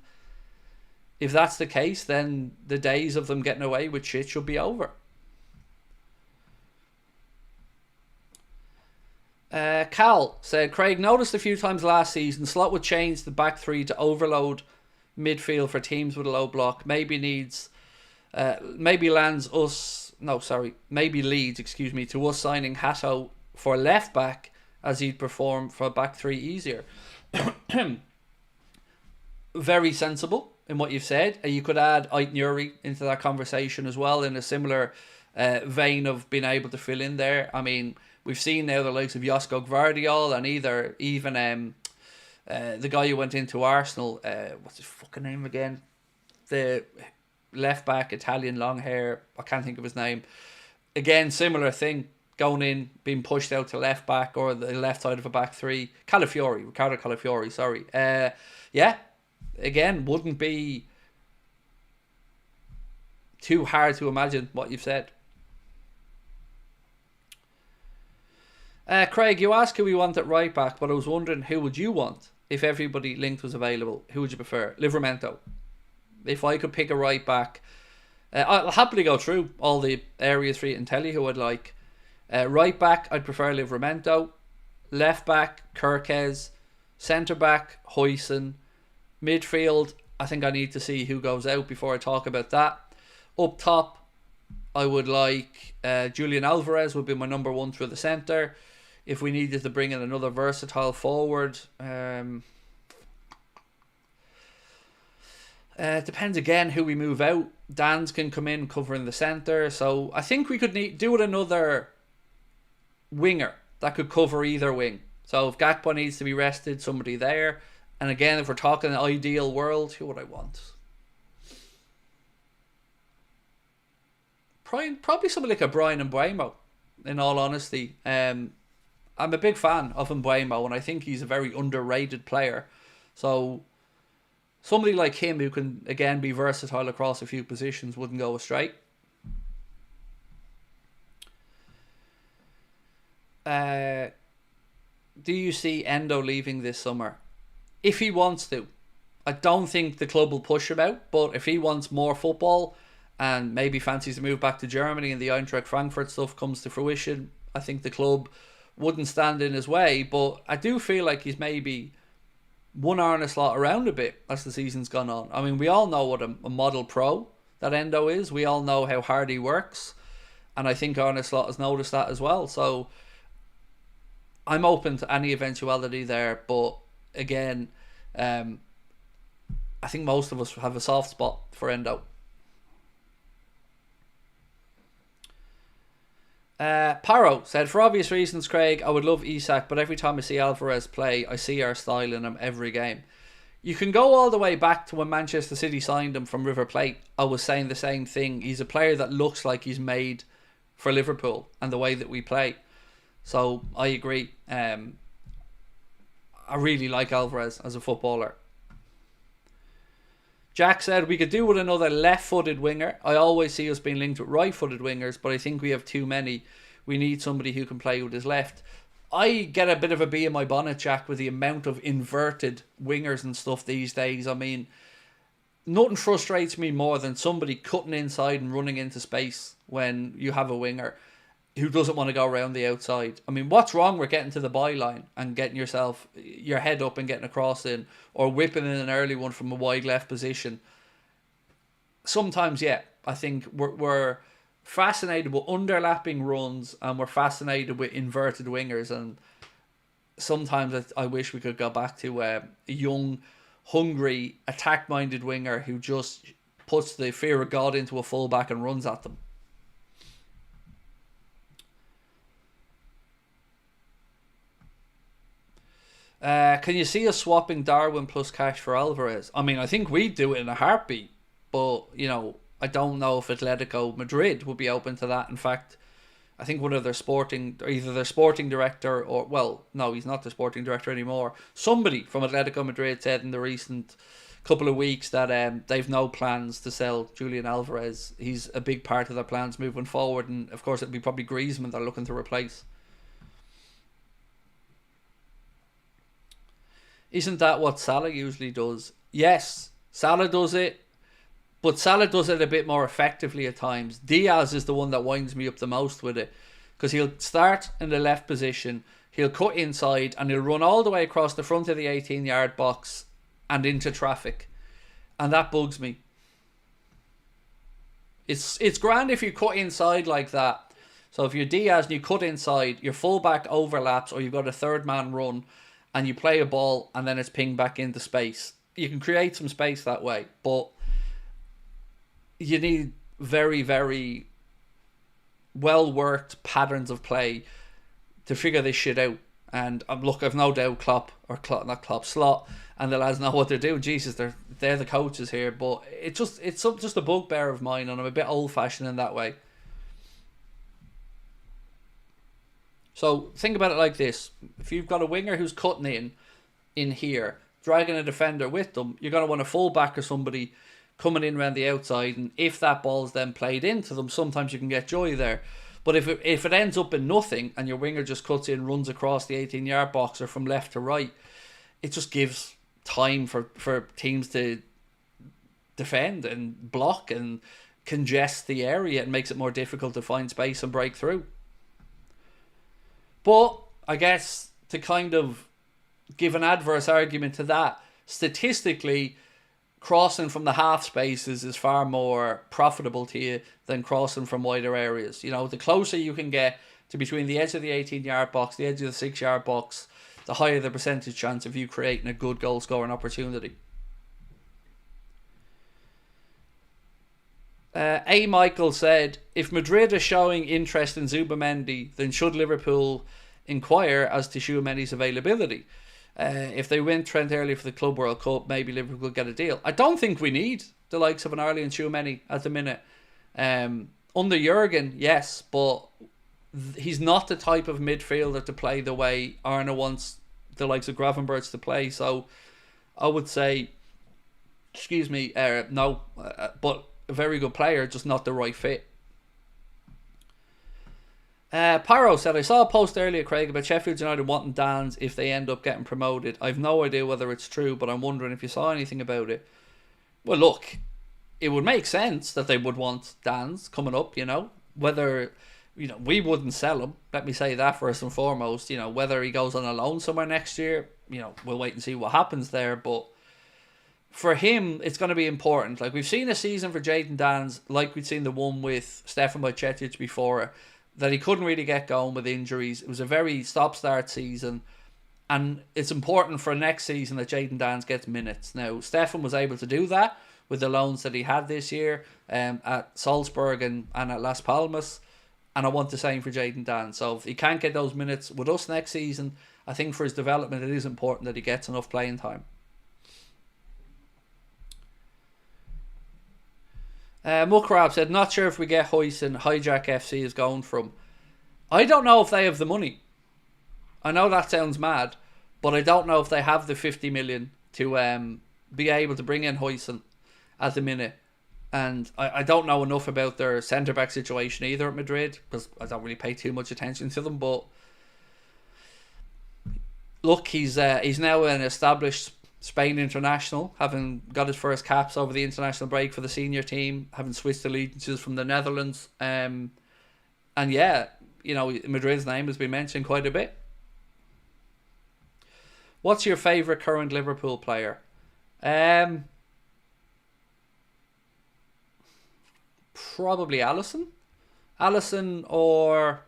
Speaker 1: if that's the case, then the days of them getting away with shit should be over. Cal said, Craig, noticed a few times last season Slot would change the back three to overload midfield for teams with a low block. Maybe leads to us signing Hato for left back, as he'd perform for back three easier. Very sensible in what you've said. You could add Ait-Nouri into that conversation as well, in a similar vein of being able to fill in there. I mean, we've seen now the likes of Josko Gvardiol and even the guy who went into Arsenal, what's his fucking name again? The left back, Italian, long hair, I can't think of his name. Again, similar thing, going in, being pushed out to left back or the left side of a back three. Ricardo Calafiori, sorry. Yeah, again, wouldn't be too hard to imagine what you've said. Craig, you asked who we want at right back, but I was wondering who would you want if everybody linked was available? Who would you prefer? Livramento. If I could pick a right back, I'll happily go through all the areas for you and tell you who I'd like. Right back, I'd prefer Livramento. Left back, Gyokeres. Centre back, Huijsen. Midfield, I think I need to see who goes out before I talk about that. Up top, I would like Julian Alvarez would be my number one through the centre. If we needed to bring in another versatile forward, it depends again who we move out. Dan's can come in covering the centre, so I think we could do with another winger that could cover either wing. So if Gakpo needs to be rested, somebody there. And again, if we're talking an ideal world, who would I want? Probably somebody like a Brian Mbeumo, in all honesty. I'm a big fan of Mbeumo, and I think he's a very underrated player. So somebody like him who can, again, be versatile across a few positions wouldn't go astray. Do you see Endo leaving this summer? If he wants to. I don't think the club will push him out, but if he wants more football and maybe fancies to move back to Germany and the Eintracht Frankfurt stuff comes to fruition, I think the club wouldn't stand in his way. But I do feel like he's maybe won Arne Slot around a bit as the season's gone on. I mean, we all know what a model pro that Endo is. We all know how hard he works. And I think Arne Slot has noticed that as well. So I'm open to any eventuality there. But again, I think most of us have a soft spot for Endo. Paro said, for obvious reasons, Craig, I would love Isak, but every time I see Alvarez play, I see our style in him every game. You can go all the way back to when Manchester City signed him from River Plate. I was saying the same thing. He's a player that looks like he's made for Liverpool and the way that we play. So I agree. I really like Alvarez as a footballer. Jack said, we could do with another left-footed winger. I always see us being linked with right-footed wingers, but I think we have too many. We need somebody who can play with his left. I get a bit of a bee in my bonnet, Jack, with the amount of inverted wingers and stuff these days. I mean, nothing frustrates me more than somebody cutting inside and running into space when you have a winger who doesn't want to go around the outside. I mean, what's wrong with getting to the byline and getting your head up and getting a cross in, or whipping in an early one from a wide left position? Sometimes, yeah, I think we're fascinated with underlapping runs and we're fascinated with inverted wingers, and sometimes I wish we could go back to a young, hungry, attack-minded winger who just puts the fear of God into a fullback and runs at them. Can you see us swapping Darwin plus cash for Alvarez? I mean, I think we'd do it in a heartbeat, but, you know, I don't know if Atletico Madrid would be open to that. In fact, I think one of their either their sporting director or, well, no, he's not the sporting director anymore. Somebody from Atletico Madrid said in the recent couple of weeks that they've no plans to sell Julian Alvarez. He's a big part of their plans moving forward, and of course it'd be probably Griezmann they're looking to replace. Isn't that what Salah usually does? Yes, Salah does it, but Salah does it a bit more effectively at times. Diaz is the one that winds me up the most with it, because he'll start in the left position, he'll cut inside, and he'll run all the way across the front of the 18-yard box and into traffic, and that bugs me. It's grand if you cut inside like that. So if you're Diaz and you cut inside, your fullback overlaps, or you've got a third man run, and you play a ball and then it's pinged back into space. You can create some space that way, but you need very, very well-worked patterns of play to figure this shit out. And look, I've no doubt Slot and the lads know what they're doing. Jesus, they're the coaches here, but it's just a bugbear of mine, and I'm a bit old-fashioned in that way. So think about it like this. If you've got a winger who's cutting in here, dragging a defender with them, you're going to want a fullback or somebody coming in around the outside, and if that ball's then played into them, sometimes you can get joy there. But if it ends up in nothing and your winger just cuts in, runs across the 18-yard box or from left to right, it just gives time for teams to defend and block, and congests the area and makes it more difficult to find space and break through. But I guess to kind of give an adverse argument to that, statistically, crossing from the half spaces is far more profitable to you than crossing from wider areas. You know, the closer you can get to between the edge of the 18-yard box, the edge of the 6-yard box, the higher the percentage chance of you creating a good goal scoring opportunity. A. Michael said, if Madrid are showing interest in Zubamendi, then should Liverpool inquire as to Tchouaméni's availability? If they win Trent early for the Club World Cup, maybe Liverpool will get a deal. I don't think we need the likes of an Arlie and Tchouaméni at the minute. Under Jurgen, yes, but he's not the type of midfielder to play the way Arne wants the likes of Gravenberch to play. So I would say, no, but a very good player, just not the right fit. Pyro said, I saw a post earlier, Craig, about Sheffield United wanting Dans if they end up getting promoted. I've no idea whether it's true, but I'm wondering if you saw anything about it. Well, look, it would make sense that they would want Dans coming up, you know. Whether, you know, we wouldn't sell him. Let me say that first and foremost. You know, whether he goes on a loan somewhere next year, you know, we'll wait and see what happens there. But for him, it's going to be important. Like, we've seen a season for Jadon Dans, like we'd seen the one with Stefan Bajcetic before, that he couldn't really get going with injuries. It was a very stop-start season. And it's important for next season that Jadon Dans gets minutes. Now, Stefan was able to do that with the loans that he had this year at Salzburg and at Las Palmas. And I want the same for Jadon Dans. So if he can't get those minutes with us next season, I think for his development, it is important that he gets enough playing time. Mukrab said, not sure if we get Huijsen, Hijack FC is going from. I don't know if they have the money. I know that sounds mad, but I don't know if they have the 50 million to be able to bring in Huijsen at the minute. And I don't know enough about their centre-back situation either at Madrid, because I don't really pay too much attention to them. But look, he's now an established Spain international, having got his first caps over the international break for the senior team, having switched allegiances from the Netherlands. And yeah, you know, Madrid's name has been mentioned quite a bit. What's your favourite current Liverpool player? Probably Alisson. Alisson or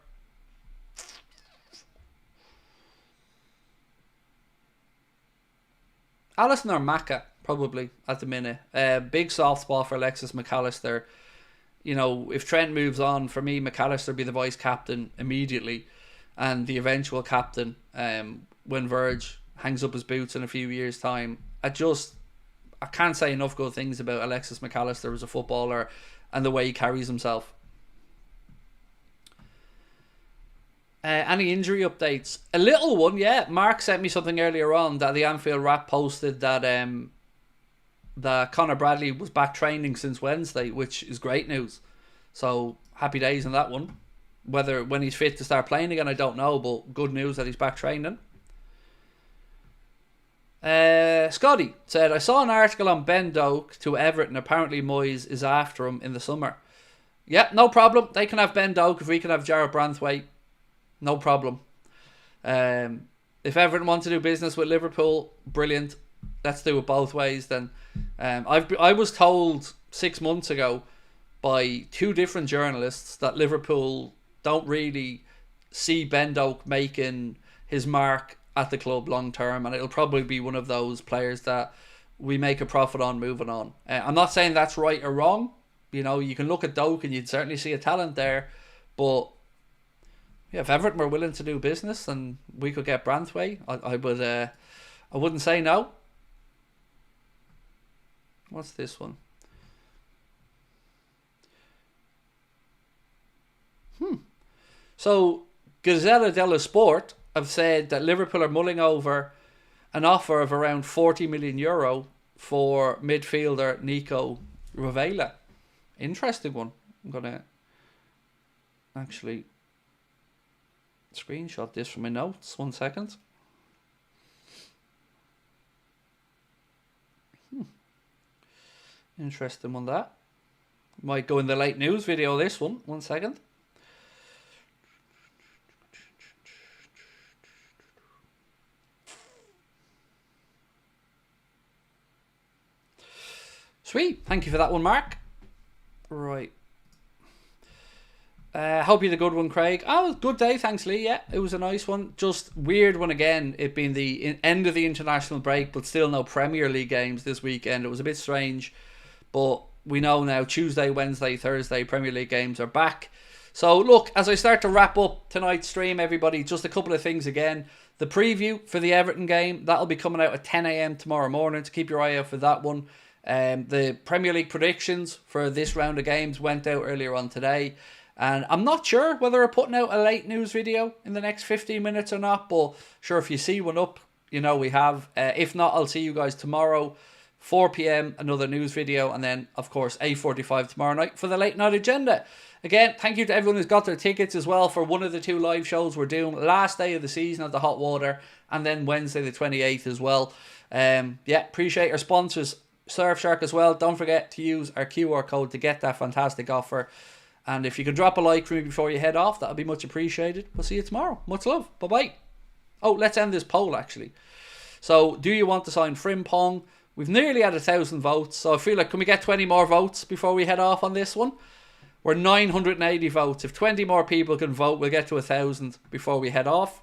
Speaker 1: Maka, probably, at the minute. Big soft spot for Alexis McAllister. You know, if Trent moves on, for me, McAllister will be the vice captain immediately, and the eventual captain when Verge hangs up his boots in a few years' time. I can't say enough good things about Alexis McAllister as a footballer and the way he carries himself. Any injury updates? A little one, yeah. Mark sent me something earlier on that the Anfield Wrap posted that that Conor Bradley was back training since Wednesday, which is great news. So happy days on that one. Whether when he's fit to start playing again, I don't know, but good news that he's back training. Scotty said, I saw an article on Ben Doak to Everton. Apparently Moyes is after him in the summer. Yeah, no problem. They can have Ben Doak if we can have Jarrett Branthwaite. No problem. If Everton want to do business with Liverpool, brilliant. Let's do it both ways then. I was told 6 months ago by 2 different journalists that Liverpool don't really see Ben Doak making his mark at the club long term, and it'll probably be one of those players that we make a profit on moving on. I'm not saying that's right or wrong. You know, you can look at Doak and you'd certainly see a talent there, but yeah, if Everton were willing to do business and we could get Branthwaite, I wouldn't say no. What's this one? So Gazzetta dello Sport have said that Liverpool are mulling over an offer of around €40 million for midfielder Nico Ravella. Interesting one. I'm going to actually screenshot this from my notes. 1 second. Interesting one, that. Might go in the late news video, this one. 1 second. Sweet. Thank you for that one, Mark. Right. Hope you had a good one, Craig. Oh, good day, thanks, Lee. Yeah, it was a nice one. Just weird one again, it being the end of the international break, but still no Premier League games this weekend. It was a bit strange, but we know now Tuesday, Wednesday, Thursday, Premier League games are back. So look, as I start to wrap up tonight's stream, everybody, just a couple of things again. The preview for the Everton game, that'll be coming out at 10 a.m. tomorrow morning, so keep your eye out for that one. The Premier League predictions for this round of games went out earlier on today. And I'm not sure whether we're putting out a late news video in the next 15 minutes or not. But sure, if you see one up, you know we have. If not, I'll see you guys tomorrow, 4 p.m, another news video. And then, of course, 8:45 tomorrow night for the late night agenda. Again, thank you to everyone who's got their tickets as well for one of the 2 live shows we're doing. Last day of the season at the Hot Water. And then Wednesday the 28th as well. Yeah, appreciate our sponsors, Surfshark as well. Don't forget to use our QR code to get that fantastic offer. And if you could drop a like for me before you head off, that would be much appreciated. We'll see you tomorrow. Much love. Bye-bye. Oh, let's end this poll, actually. So, do you want to sign Frimpong? We've nearly had 1,000 votes. So, I feel like, can we get 20 more votes before we head off on this one? We're 980 votes. If 20 more people can vote, we'll get to 1,000 before we head off.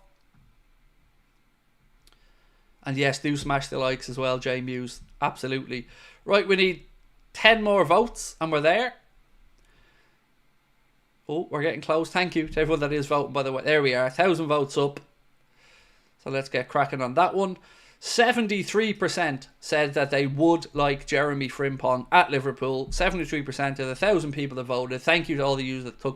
Speaker 1: And yes, do smash the likes as well, J Muse. Absolutely. Right, we need 10 more votes, and we're there. Oh, we're getting close. Thank you to everyone that is voting, by the way. There we are. 1,000 votes up. So let's get cracking on that one. 73% said that they would like Jeremy Frimpong at Liverpool. 73% of the 1,000 people that voted. Thank you to all the users that took